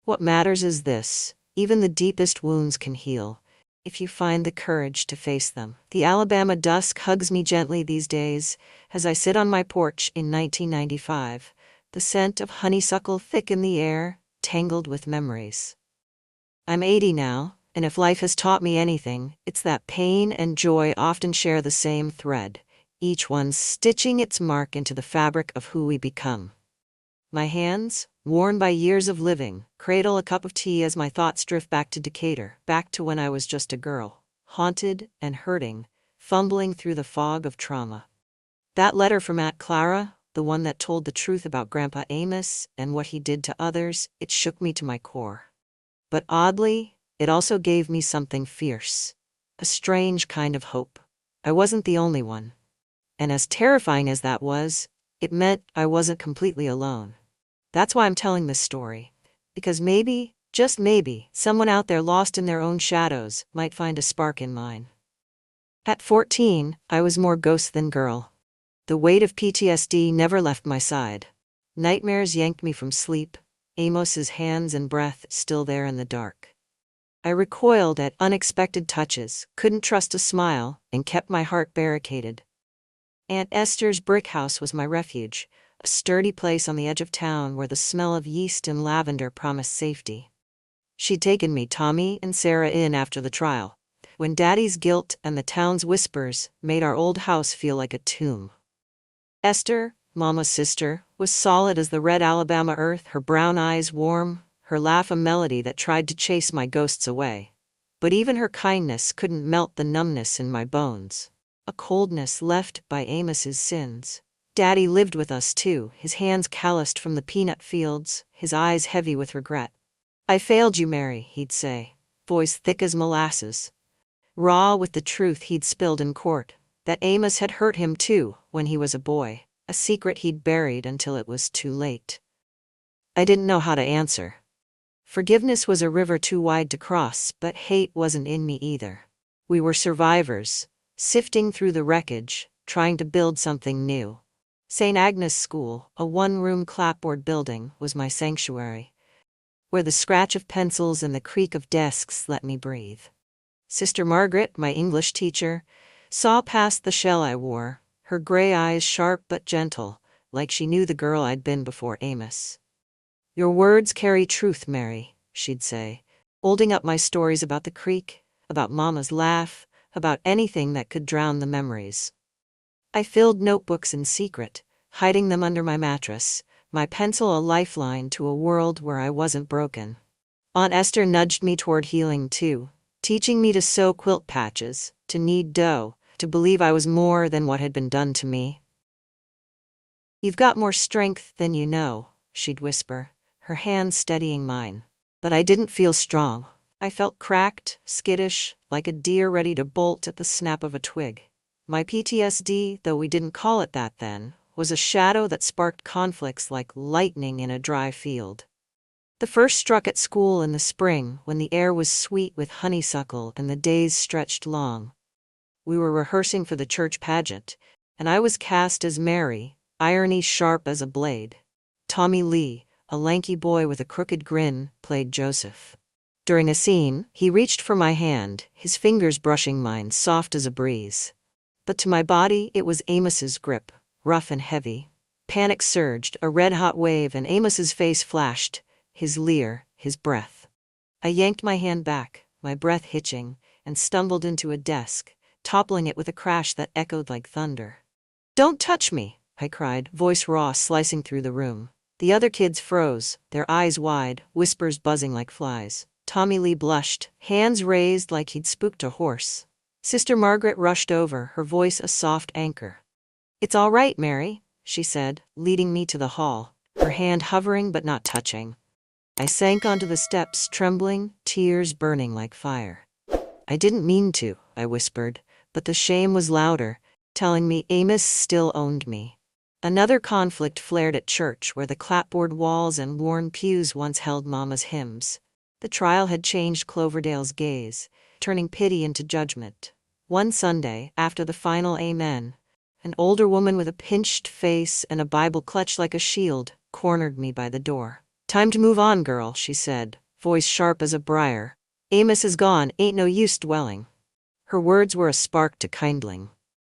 What matters is this: even the deepest wounds can heal, if you find the courage to face them. The Alabama dusk hugs me gently these days as I sit on my porch in 1995, the scent of honeysuckle thick in the air, tangled with memories. I'm 80 now, and if life has taught me anything, it's that pain and joy often share the same thread, each one stitching its mark into the fabric of who we become. My hands, worn by years of living, cradle a cup of tea as my thoughts drift back to Decatur, back to when I was just a girl, haunted and hurting, fumbling through the fog of trauma. That letter from Aunt Clara, the one that told the truth about Grandpa Amos and what he did to others, it shook me to my core. But oddly, it also gave me something fierce, a strange kind of hope. I wasn't the only one. And as terrifying as that was, it meant I wasn't completely alone. That's why I'm telling this story. Because maybe, just maybe, someone out there lost in their own shadows might find a spark in mine. At 14, I was more ghost than girl. The weight of PTSD never left my side. Nightmares yanked me from sleep, Amos's hands and breath still there in the dark. I recoiled at unexpected touches, couldn't trust a smile, and kept my heart barricaded. Aunt Esther's brick house was my refuge, a sturdy place on the edge of town where the smell of yeast and lavender promised safety. She'd taken me, Tommy, and Sarah in after the trial, when Daddy's guilt and the town's whispers made our old house feel like a tomb. Esther, Mama's sister, was solid as the red Alabama earth, her brown eyes warm, her laugh a melody that tried to chase my ghosts away. But even her kindness couldn't melt the numbness in my bones, a coldness left by Amos's sins. Daddy lived with us too, his hands calloused from the peanut fields, his eyes heavy with regret. "I failed you, Mary," he'd say, voice thick as molasses, raw with the truth he'd spilled in court, that Amos had hurt him too when he was a boy. a secret he'd buried until it was too late. I didn't know how to answer. Forgiveness was a river too wide to cross, but hate wasn't in me either. We were survivors, sifting through the wreckage, trying to build something new. St. Agnes School, a one-room clapboard building, was my sanctuary, where the scratch of pencils and the creak of desks let me breathe. Sister Margaret, my English teacher, saw past the shell I wore, her gray eyes sharp but gentle, like she knew the girl I'd been before Amos. "Your words carry truth, Mary," she'd say, holding up my stories about the creek, about Mama's laugh, about anything that could drown the memories. I filled notebooks in secret, hiding them under my mattress, my pencil a lifeline to a world where I wasn't broken. Aunt Esther nudged me toward healing too, teaching me to sew quilt patches, to knead dough, to believe I was more than what had been done to me. "You've got more strength than you know," she'd whisper, her hand steadying mine. But I didn't feel strong. I felt cracked, skittish, like a deer ready to bolt at the snap of a twig. My PTSD, though we didn't call it that then, was a shadow that sparked conflicts like lightning in a dry field. The first struck at school in the spring, when the air was sweet with honeysuckle and the days stretched long. We were rehearsing for the church pageant, and I was cast as Mary, irony sharp as a blade. Tommy Lee, a lanky boy with a crooked grin, played Joseph. During a scene, he reached for my hand, his fingers brushing mine, soft as a breeze. But to my body, it was Amos's grip, rough and heavy. Panic surged, a red-hot wave, and Amos's face flashed, his leer, his breath. I yanked my hand back, my breath hitching, and stumbled into a desk, toppling it with a crash that echoed like thunder. "Don't touch me," I cried, voice raw, slicing through the room. The other kids froze, their eyes wide, whispers buzzing like flies. Tommy Lee blushed, hands raised like he'd spooked a horse. Sister Margaret rushed over, her voice a soft anchor. "It's all right, Mary," she said, leading me to the hall, her hand hovering but not touching. I sank onto the steps, trembling, tears burning like fire. "I didn't mean to," I whispered, but the shame was louder, telling me Amos still owned me. Another conflict flared at church, where the clapboard walls and worn pews once held Mama's hymns. The trial had changed Cloverdale's gaze, turning pity into judgment. One Sunday, after the final amen, an older woman with a pinched face and a Bible clutched like a shield cornered me by the door. "Time to move on, girl," she said, voice sharp as a briar. "Amos is gone, ain't no use dwelling." Her words were a spark to kindling.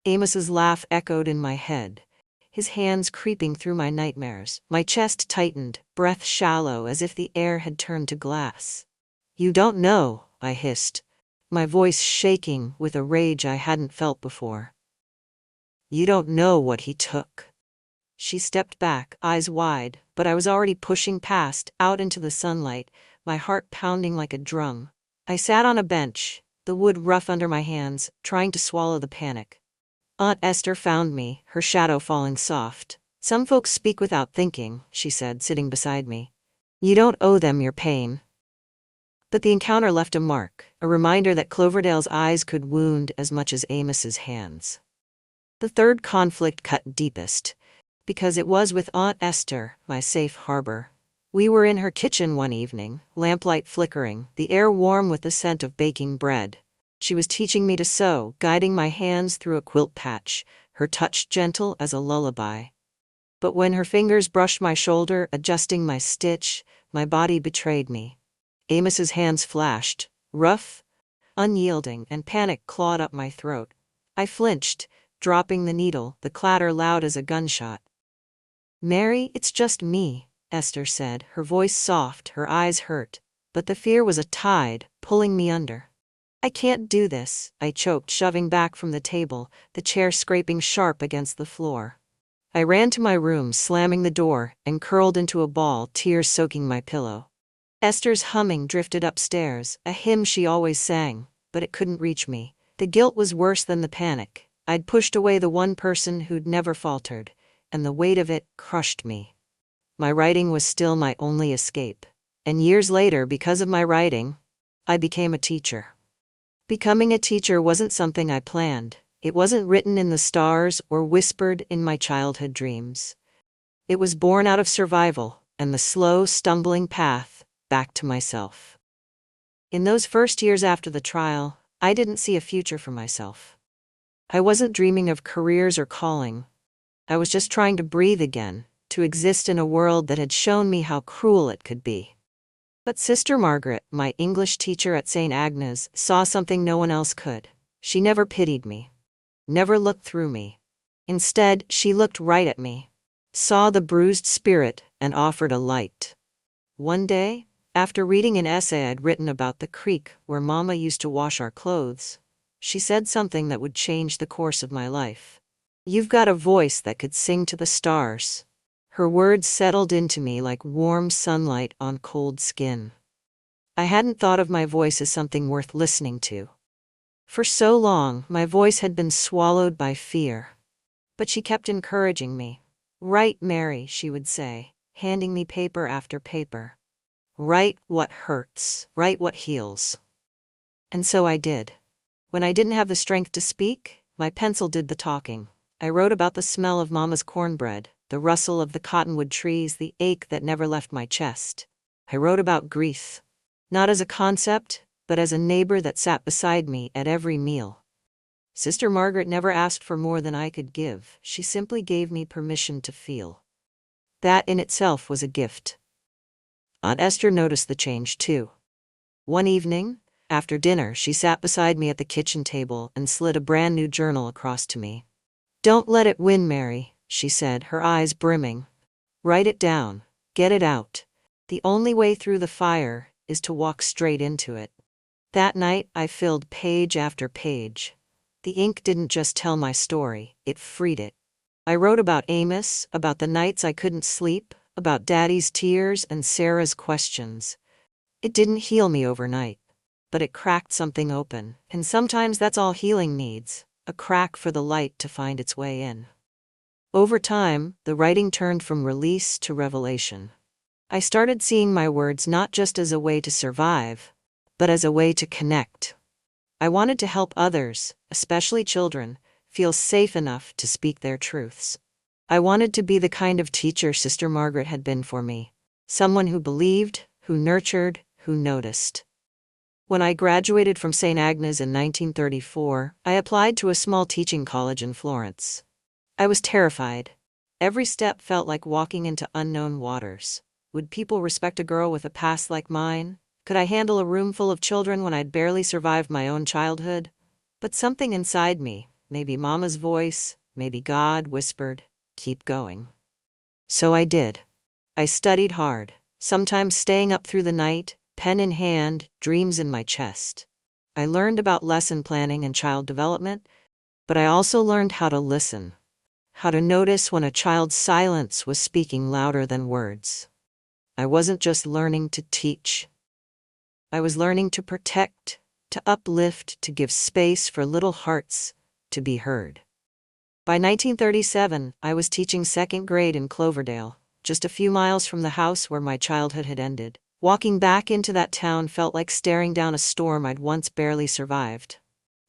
Amos's laugh echoed in my head, his hands creeping through my nightmares. My chest tightened, breath shallow as if the air had turned to glass. "You don't know," I hissed, my voice shaking with a rage I hadn't felt before. "You don't know what he took." She stepped back, eyes wide, but I was already pushing past, out into the sunlight, my heart pounding like a drum. I sat on a bench, the wood rough under my hands, trying to swallow the panic. Aunt Esther found me, her shadow falling soft. "Some folks speak without thinking," she said, sitting beside me. "You don't owe them your pain." But the encounter left a mark, a reminder that Cloverdale's eyes could wound as much as Amos's hands. The third conflict cut deepest, because it was with Aunt Esther, my safe harbor. We were in her kitchen one evening, lamplight flickering, the air warm with the scent of baking bread. She was teaching me to sew, guiding my hands through a quilt patch, her touch gentle as a lullaby. But when her fingers brushed my shoulder, adjusting my stitch, my body betrayed me. Amos's hands flashed, rough, unyielding, and panic clawed up my throat. I flinched, dropping the needle, the clatter loud as a gunshot. "Mary, it's just me," Esther said, her voice soft, her eyes hurt. But the fear was a tide, pulling me under. "I can't do this," I choked, shoving back from the table, the chair scraping sharp against the floor. I ran to my room, slamming the door, and curled into a ball, tears soaking my pillow. Esther's humming drifted upstairs, a hymn she always sang, but it couldn't reach me. The guilt was worse than the panic. I'd pushed away the one person who'd never faltered, and the weight of it crushed me. My writing was still my only escape. And years later, because of my writing, I became a teacher. Becoming a teacher wasn't something I planned. It wasn't written in the stars or whispered in my childhood dreams. It was born out of survival and the slow, stumbling path back to myself. In those first years after the trial, I didn't see a future for myself. I wasn't dreaming of careers or calling. I was just trying to breathe again, to exist in a world that had shown me how cruel it could be. But Sister Margaret, my English teacher at St. Agnes, saw something no one else could. She never pitied me, never looked through me. Instead, she looked right at me, saw the bruised spirit, and offered a light. One day, after reading an essay I'd written about the creek where Mama used to wash our clothes, she said something that would change the course of my life. "You've got a voice that could sing to the stars." Her words settled into me like warm sunlight on cold skin. I hadn't thought of my voice as something worth listening to. For so long, my voice had been swallowed by fear. But she kept encouraging me. "Write, Mary," she would say, handing me paper after paper. "Write what hurts, write what heals." And so I did. When I didn't have the strength to speak, my pencil did the talking. I wrote about the smell of Mama's cornbread, the rustle of the cottonwood trees, the ache that never left my chest. I wrote about grief, not as a concept, but as a neighbor that sat beside me at every meal. Sister Margaret never asked for more than I could give. She simply gave me permission to feel. That in itself was a gift. Aunt Esther noticed the change too. One evening, after dinner, she sat beside me at the kitchen table and slid a brand new journal across to me. "Don't let it win, Mary," she said, her eyes brimming. "Write it down. Get it out. The only way through the fire is to walk straight into it." That night, I filled page after page. The ink didn't just tell my story, it freed it. I wrote about Amos, about the nights I couldn't sleep, about Daddy's tears and Sarah's questions. It didn't heal me overnight, but it cracked something open, and sometimes that's all healing needs, a crack for the light to find its way in. Over time, the writing turned from release to revelation. I started seeing my words not just as a way to survive, but as a way to connect. I wanted to help others, especially children, feel safe enough to speak their truths. I wanted to be the kind of teacher Sister Margaret had been for me, someone who believed, who nurtured, who noticed. When I graduated from St. Agnes in 1934, I applied to a small teaching college in Florence. I was terrified. Every step felt like walking into unknown waters. Would people respect a girl with a past like mine? Could I handle a room full of children when I'd barely survived my own childhood? But something inside me, maybe Mama's voice, maybe God, whispered, "Keep going." So I did. I studied hard, sometimes staying up through the night, pen in hand, dreams in my chest. I learned about lesson planning and child development, but I also learned how to listen, how to notice when a child's silence was speaking louder than words. I wasn't just learning to teach. I was learning to protect, to uplift, to give space for little hearts to be heard. By 1937, I was teaching second grade in Cloverdale, just a few miles from the house where my childhood had ended. Walking back into that town felt like staring down a storm I'd once barely survived.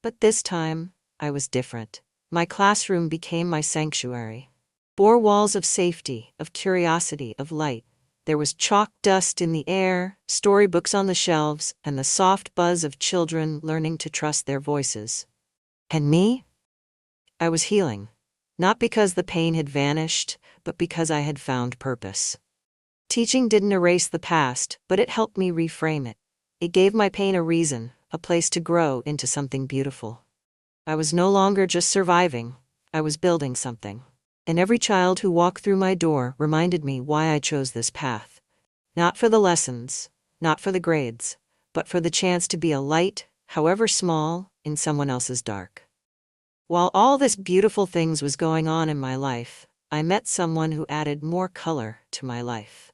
But this time, I was different. My classroom became my sanctuary. Four walls of safety, of curiosity, of light. There was chalk dust in the air, storybooks on the shelves, and the soft buzz of children learning to trust their voices. And me? I was healing. Not because the pain had vanished, but because I had found purpose. Teaching didn't erase the past, but it helped me reframe it. It gave my pain a reason, a place to grow into something beautiful. I was no longer just surviving, I was building something. And every child who walked through my door reminded me why I chose this path. Not for the lessons, not for the grades, but for the chance to be a light, however small, in someone else's dark. While all this beautiful things was going on in my life, I met someone who added more color to my life.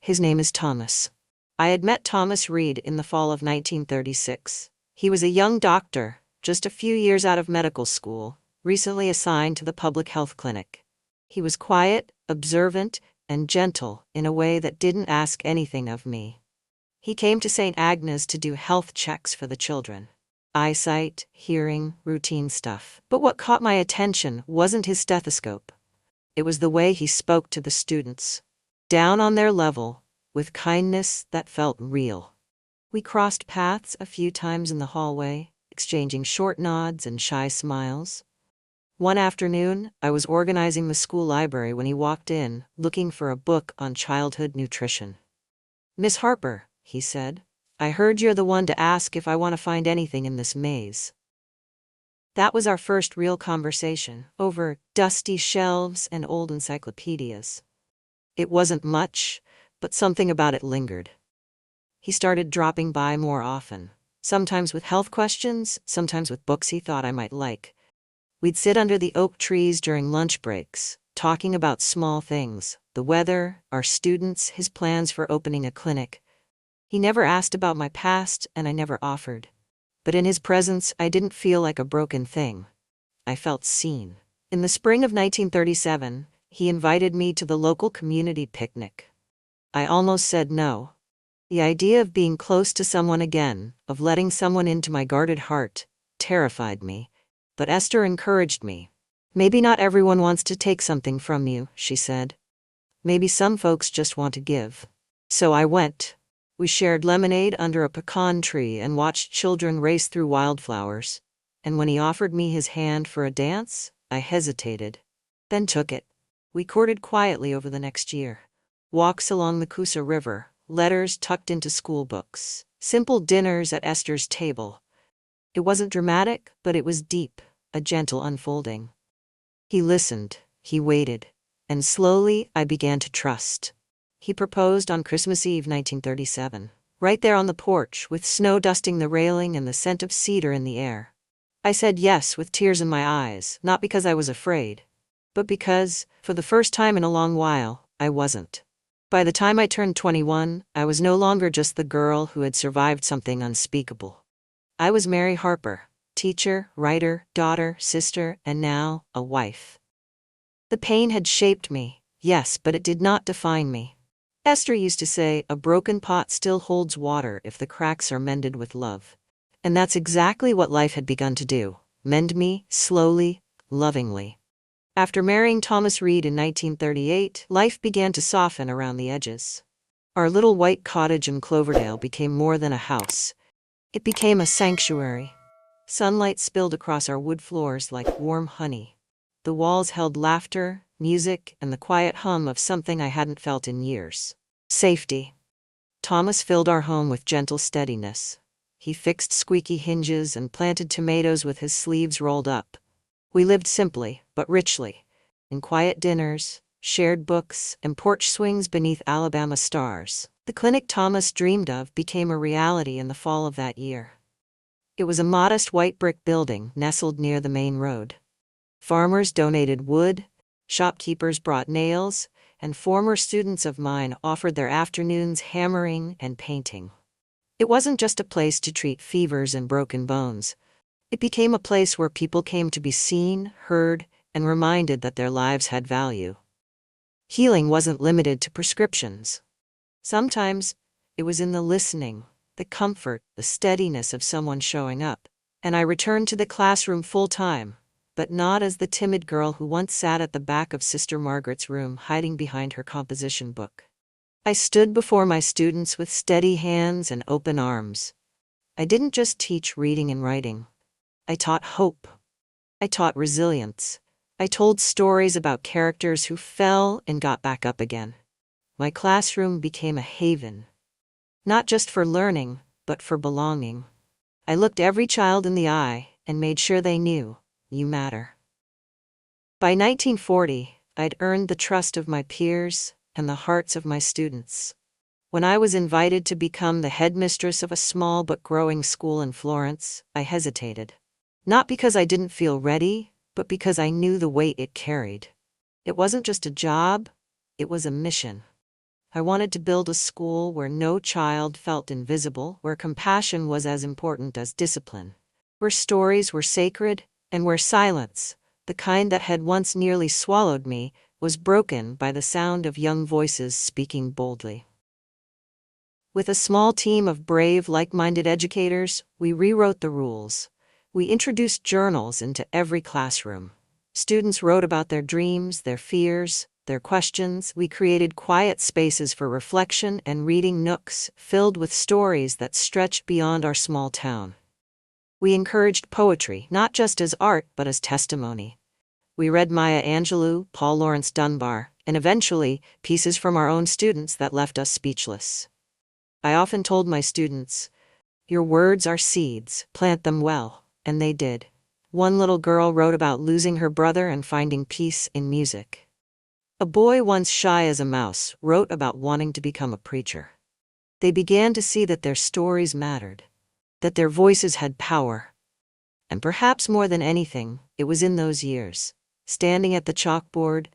His name is Thomas. I had met Thomas Reed in the fall of 1936. He was a young doctor, just a few years out of medical school, recently assigned to the public health clinic. He was quiet, observant, and gentle in a way that didn't ask anything of me. He came to St. Agnes to do health checks for the children. eyesight, hearing, routine stuff. But what caught my attention wasn't his stethoscope. It was the way he spoke to the students. Down on their level, with kindness that felt real. We crossed paths a few times in the hallway, exchanging short nods and shy smiles. One afternoon, I was organizing the school library when he walked in, looking for a book on childhood nutrition. "Miss Harper," he said, "I heard you're the one to ask if I want to find anything in this maze." That was our first real conversation, over dusty shelves and old encyclopedias. It wasn't much, but something about it lingered. He started dropping by more often, sometimes with health questions, sometimes with books he thought I might like. We'd sit under the oak trees during lunch breaks, talking about small things, the weather, our students, his plans for opening a clinic. He never asked about my past, and I never offered. But in his presence, I didn't feel like a broken thing. I felt seen. In the spring of 1937, he invited me to the local community picnic. I almost said no. The idea of being close to someone again, of letting someone into my guarded heart, terrified me. But Esther encouraged me. "Maybe not everyone wants to take something from you," she said. "Maybe some folks just want to give." So I went. We shared lemonade under a pecan tree and watched children race through wildflowers. And when he offered me his hand for a dance, I hesitated, then took it. We courted quietly over the next year. Walks along the Coosa River, letters tucked into school books, simple dinners at Esther's table. It wasn't dramatic, but it was deep, a gentle unfolding. He listened, he waited, and slowly I began to trust. He proposed on Christmas Eve 1937, right there on the porch, with snow dusting the railing and the scent of cedar in the air. I said yes with tears in my eyes, not because I was afraid, but because, for the first time in a long while, I wasn't. By the time I turned 21, I was no longer just the girl who had survived something unspeakable. I was Mary Harper, teacher, writer, daughter, sister, and now, a wife. The pain had shaped me, yes, but it did not define me. Esther used to say, "A broken pot still holds water if the cracks are mended with love." And that's exactly what life had begun to do, mend me, slowly, lovingly. After marrying Thomas Reed in 1938, life began to soften around the edges. Our little white cottage in Cloverdale became more than a house. It became a sanctuary. Sunlight spilled across our wood floors like warm honey. The walls held laughter, music, and the quiet hum of something I hadn't felt in years. Safety. Thomas filled our home with gentle steadiness. He fixed squeaky hinges and planted tomatoes with his sleeves rolled up. We lived simply, but richly, in quiet dinners, shared books, and porch swings beneath Alabama stars. The clinic Thomas dreamed of became a reality in the fall of that year. It was a modest white brick building nestled near the main road. Farmers donated wood, shopkeepers brought nails, and former students of mine offered their afternoons hammering and painting. It wasn't just a place to treat fevers and broken bones. It became a place where people came to be seen, heard, and reminded that their lives had value. Healing wasn't limited to prescriptions. Sometimes, it was in the listening, the comfort, the steadiness of someone showing up. And I returned to the classroom full-time, but not as the timid girl who once sat at the back of Sister Margaret's room hiding behind her composition book. I stood before my students with steady hands and open arms. I didn't just teach reading and writing. I taught hope. I taught resilience. I told stories about characters who fell and got back up again. My classroom became a haven. Not just for learning, but for belonging. I looked every child in the eye and made sure they knew, you matter. By 1940, I'd earned the trust of my peers and the hearts of my students. When I was invited to become the headmistress of a small but growing school in Florence, I hesitated. Not because I didn't feel ready, but because I knew the weight it carried. It wasn't just a job, it was a mission. I wanted to build a school where no child felt invisible, where compassion was as important as discipline, where stories were sacred, and where silence, the kind that had once nearly swallowed me, was broken by the sound of young voices speaking boldly. With a small team of brave, like-minded educators, we rewrote the rules. We introduced journals into every classroom. Students wrote about their dreams, their fears, their questions. We created quiet spaces for reflection and reading nooks filled with stories that stretched beyond our small town. We encouraged poetry, not just as art, but as testimony. We read Maya Angelou, Paul Laurence Dunbar, and eventually, pieces from our own students that left us speechless. I often told my students, "Your words are seeds, plant them well," and they did. One little girl wrote about losing her brother and finding peace in music. A boy once shy as a mouse wrote about wanting to become a preacher. They began to see that their stories mattered, that their voices had power. And perhaps more than anything, it was in those years, standing at the chalkboard,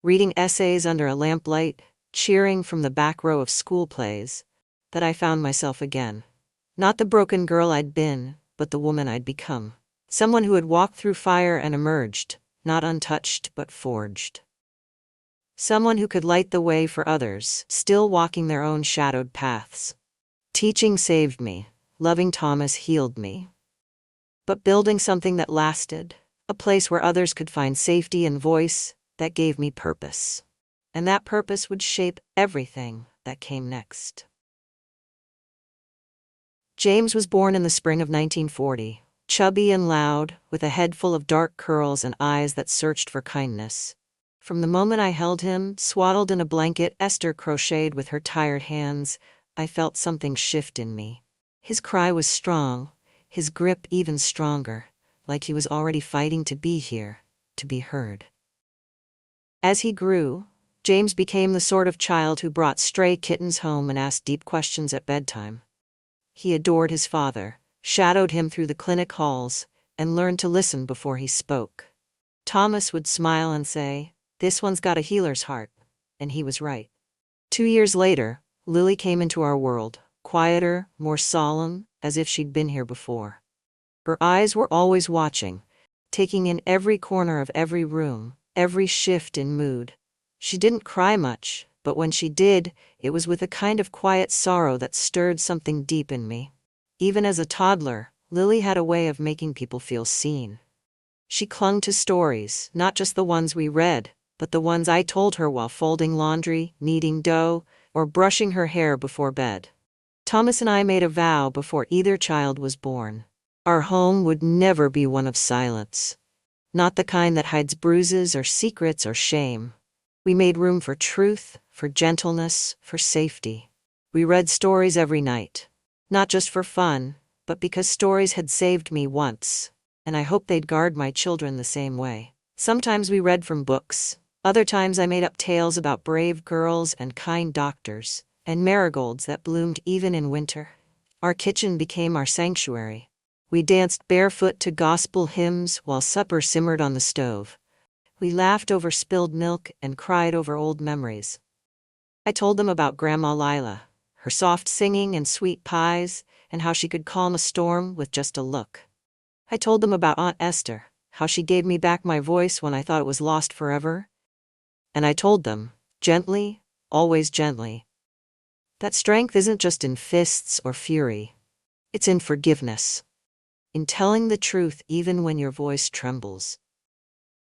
reading essays under a lamplight, cheering from the back row of school plays, that I found myself again. Not the broken girl I'd been, but the woman I'd become. Someone who had walked through fire and emerged, not untouched but forged. Someone who could light the way for others, still walking their own shadowed paths. Teaching saved me, loving Thomas healed me. But building something that lasted, a place where others could find safety and voice, that gave me purpose. And that purpose would shape everything that came next. James was born in the spring of 1940, chubby and loud, with a head full of dark curls and eyes that searched for kindness. From the moment I held him, swaddled in a blanket Esther crocheted with her tired hands, I felt something shift in me. His cry was strong, his grip even stronger, like he was already fighting to be here, to be heard. As he grew, James became the sort of child who brought stray kittens home and asked deep questions at bedtime. He adored his father, shadowed him through the clinic halls, and learned to listen before he spoke. Thomas would smile and say, "This one's got a healer's heart," and he was right. 2 years later, Lily came into our world, quieter, more solemn, as if she'd been here before. Her eyes were always watching, taking in every corner of every room, every shift in mood. She didn't cry much, but when she did, it was with a kind of quiet sorrow that stirred something deep in me. Even as a toddler, Lily had a way of making people feel seen. She clung to stories, not just the ones we read, but the ones I told her while folding laundry, kneading dough, or brushing her hair before bed. Thomas and I made a vow before either child was born. Our home would never be one of silence. Not the kind that hides bruises or secrets or shame. We made room for truth, for gentleness, for safety. We read stories every night. Not just for fun, but because stories had saved me once, and I hoped they'd guard my children the same way. Sometimes we read from books. Other times I made up tales about brave girls and kind doctors, and marigolds that bloomed even in winter. Our kitchen became our sanctuary. We danced barefoot to gospel hymns while supper simmered on the stove. We laughed over spilled milk and cried over old memories. I told them about Grandma Lila, her soft singing and sweet pies, and how she could calm a storm with just a look. I told them about Aunt Esther, how she gave me back my voice when I thought it was lost forever. And I told them, gently, always gently, that strength isn't just in fists or fury. It's in forgiveness. In telling the truth even when your voice trembles.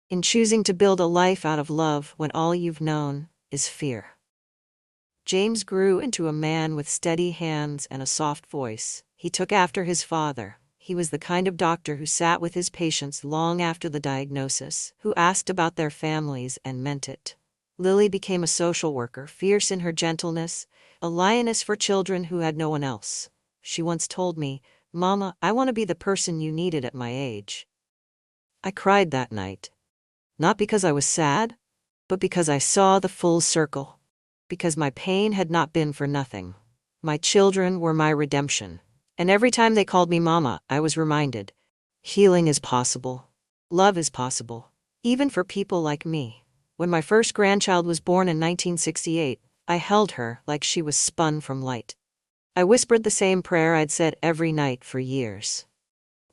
In choosing to build a life out of love when all you've known is fear. James grew into a man with steady hands and a soft voice. He took after his father. He was the kind of doctor who sat with his patients long after the diagnosis, who asked about their families and meant it. Lily became a social worker, fierce in her gentleness, a lioness for children who had no one else. She once told me, "Mama, I want to be the person you needed at my age." I cried that night. Not because I was sad, but because I saw the full circle. Because my pain had not been for nothing. My children were my redemption. And every time they called me Mama, I was reminded, healing is possible. Love is possible. Even for people like me. When my first grandchild was born in 1968, I held her like she was spun from light. I whispered the same prayer I'd said every night for years.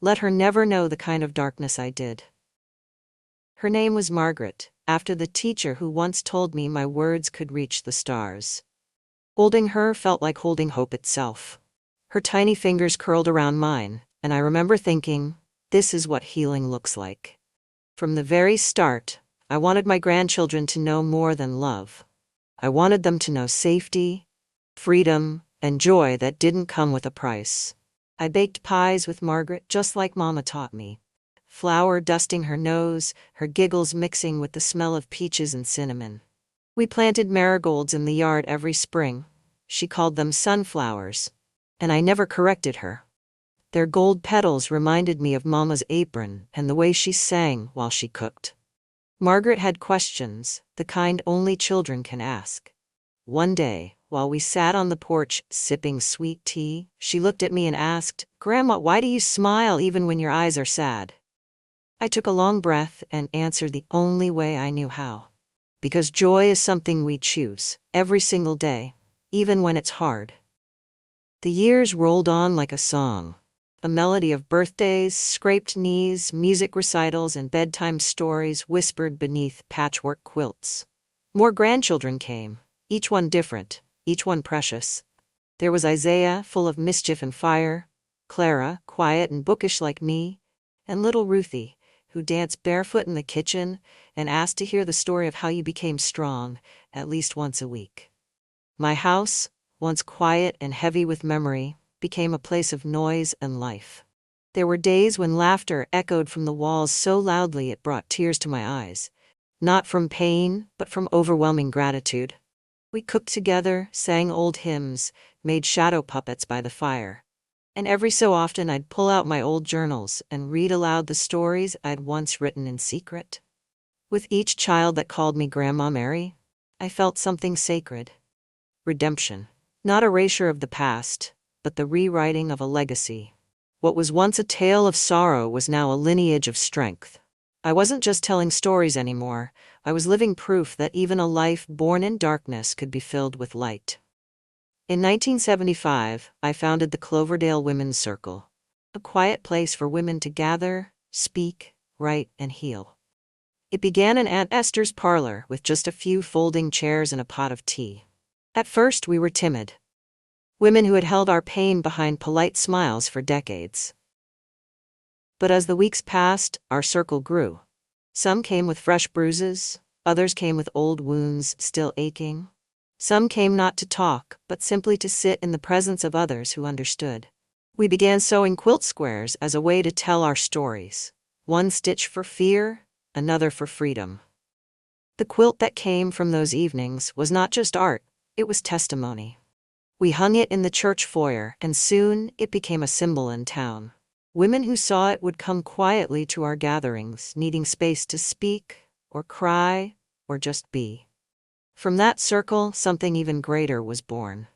Let her never know the kind of darkness I did. Her name was Margaret, after the teacher who once told me my words could reach the stars. Holding her felt like holding hope itself. Her tiny fingers curled around mine, and I remember thinking, this is what healing looks like. From the very start, I wanted my grandchildren to know more than love. I wanted them to know safety, freedom, and joy that didn't come with a price. I baked pies with Margaret just like Mama taught me. Flour dusting her nose, her giggles mixing with the smell of peaches and cinnamon. We planted marigolds in the yard every spring. She called them sunflowers, and I never corrected her. Their gold petals reminded me of Mama's apron and the way she sang while she cooked. Margaret had questions, the kind only children can ask. One day, while we sat on the porch sipping sweet tea, she looked at me and asked, "Grandma, why do you smile even when your eyes are sad?" I took a long breath and answered the only way I knew how. Because joy is something we choose, every single day, even when it's hard. The years rolled on like a song. A melody of birthdays, scraped knees, music recitals, and bedtime stories whispered beneath patchwork quilts. More grandchildren came, each one different, each one precious. There was Isaiah, full of mischief and fire, Clara, quiet and bookish like me, and little Ruthie, who danced barefoot in the kitchen and asked to hear the story of how you became strong, at least once a week. My house, once quiet and heavy with memory, became a place of noise and life. There were days when laughter echoed from the walls so loudly it brought tears to my eyes, not from pain, but from overwhelming gratitude. We cooked together, sang old hymns, made shadow puppets by the fire. And every so often I'd pull out my old journals and read aloud the stories I'd once written in secret. With each child that called me Grandma Mary, I felt something sacred. Redemption. Not erasure of the past, but the rewriting of a legacy. What was once a tale of sorrow was now a lineage of strength. I wasn't just telling stories anymore, I was living proof that even a life born in darkness could be filled with light. In 1975, I founded the Cloverdale Women's Circle, a quiet place for women to gather, speak, write, and heal. It began in Aunt Esther's parlor with just a few folding chairs and a pot of tea. At first, we were timid. Women who had held our pain behind polite smiles for decades. But as the weeks passed, our circle grew. Some came with fresh bruises, others came with old wounds still aching. Some came not to talk, but simply to sit in the presence of others who understood. We began sewing quilt squares as a way to tell our stories. One stitch for fear, another for freedom. The quilt that came from those evenings was not just art, it was testimony. We hung it in the church foyer, and soon it became a symbol in town. Women who saw it would come quietly to our gatherings, needing space to speak, or cry, or just be. From that circle, something even greater was born.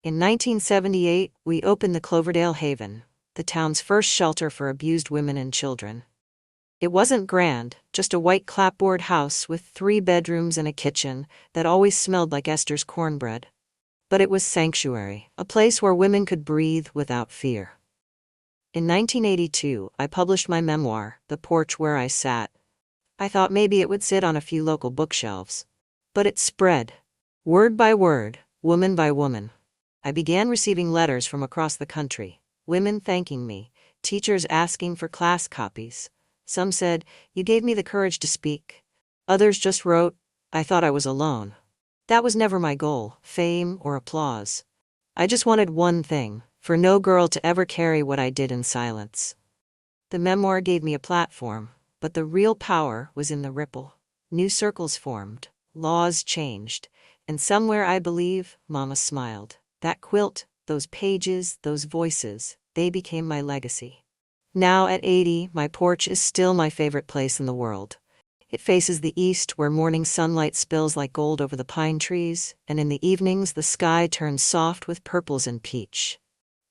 In 1978, we opened the Cloverdale Haven, the town's first shelter for abused women and children. It wasn't grand, just a white clapboard house with 3 bedrooms and a kitchen that always smelled like Esther's cornbread. But it was sanctuary, a place where women could breathe without fear. In 1982, I published my memoir, The Porch Where I Sat. I thought maybe it would sit on a few local bookshelves. But it spread. Word by word, woman by woman. I began receiving letters from across the country, women thanking me, teachers asking for class copies. Some said, "You gave me the courage to speak." Others just wrote, "I thought I was alone." That was never my goal, fame or applause. I just wanted one thing, for no girl to ever carry what I did in silence. The memoir gave me a platform, but the real power was in the ripple. New circles formed, laws changed, and somewhere I believe, Mama smiled. That quilt, those pages, those voices, they became my legacy. Now at 80, my porch is still my favorite place in the world. It faces the east where morning sunlight spills like gold over the pine trees, and in the evenings the sky turns soft with purples and peach.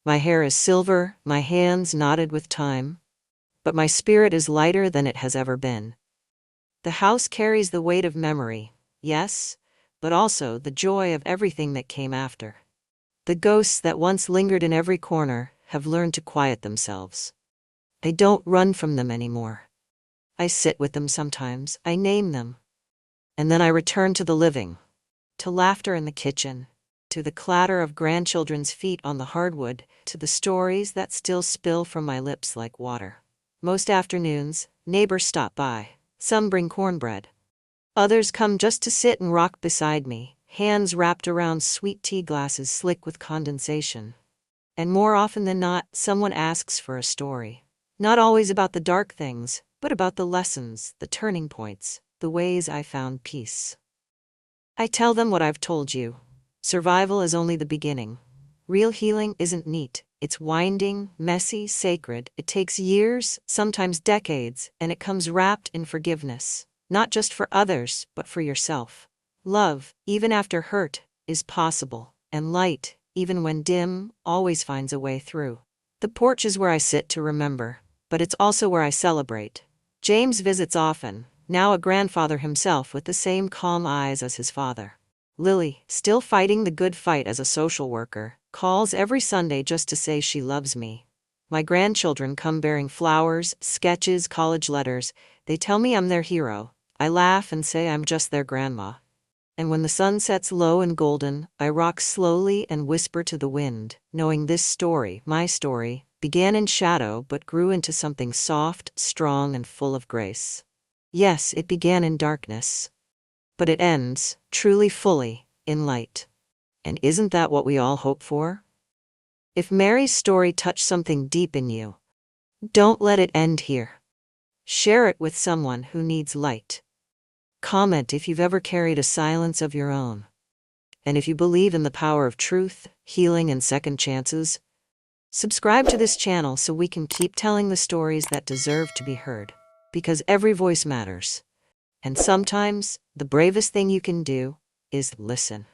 My hair is silver, my hands knotted with time, but my spirit is lighter than it has ever been. The house carries the weight of memory, yes, but also the joy of everything that came after. The ghosts that once lingered in every corner have learned to quiet themselves. I don't run from them anymore. I sit with them sometimes, I name them. And then I return to the living, to laughter in the kitchen, to to the clatter of grandchildren's feet on the hardwood, to the stories that still spill from my lips like water. Most afternoons, neighbors stop by. Some bring cornbread. Others come just to sit and rock beside me, hands wrapped around sweet tea glasses slick with condensation. And more often than not, someone asks for a story. Not always about the dark things, but about the lessons, the turning points, the ways I found peace. I tell them what I've told you. Survival is only the beginning. Real healing isn't neat. It's winding, messy, sacred. It takes years, sometimes decades, and it comes wrapped in forgiveness. Not just for others, but for yourself. Love, even after hurt, is possible. And light, even when dim, always finds a way through. The porch is where I sit to remember, but it's also where I celebrate. James visits often, now a grandfather himself with the same calm eyes as his father. Lily, still fighting the good fight as a social worker, calls every Sunday just to say she loves me. My grandchildren come bearing flowers, sketches, college letters. They tell me I'm their hero. I laugh and say I'm just their grandma. And when the sun sets low and golden, I rock slowly and whisper to the wind, knowing this story, my story, began in shadow but grew into something soft, strong, and full of grace. Yes, it began in darkness. But it ends, truly fully, in light. And isn't that what we all hope for? If Mary's story touched something deep in you, don't let it end here. Share it with someone who needs light. Comment if you've ever carried a silence of your own. And if you believe in the power of truth, healing, and second chances, subscribe to this channel so we can keep telling the stories that deserve to be heard. Because every voice matters. And sometimes, the bravest thing you can do is listen.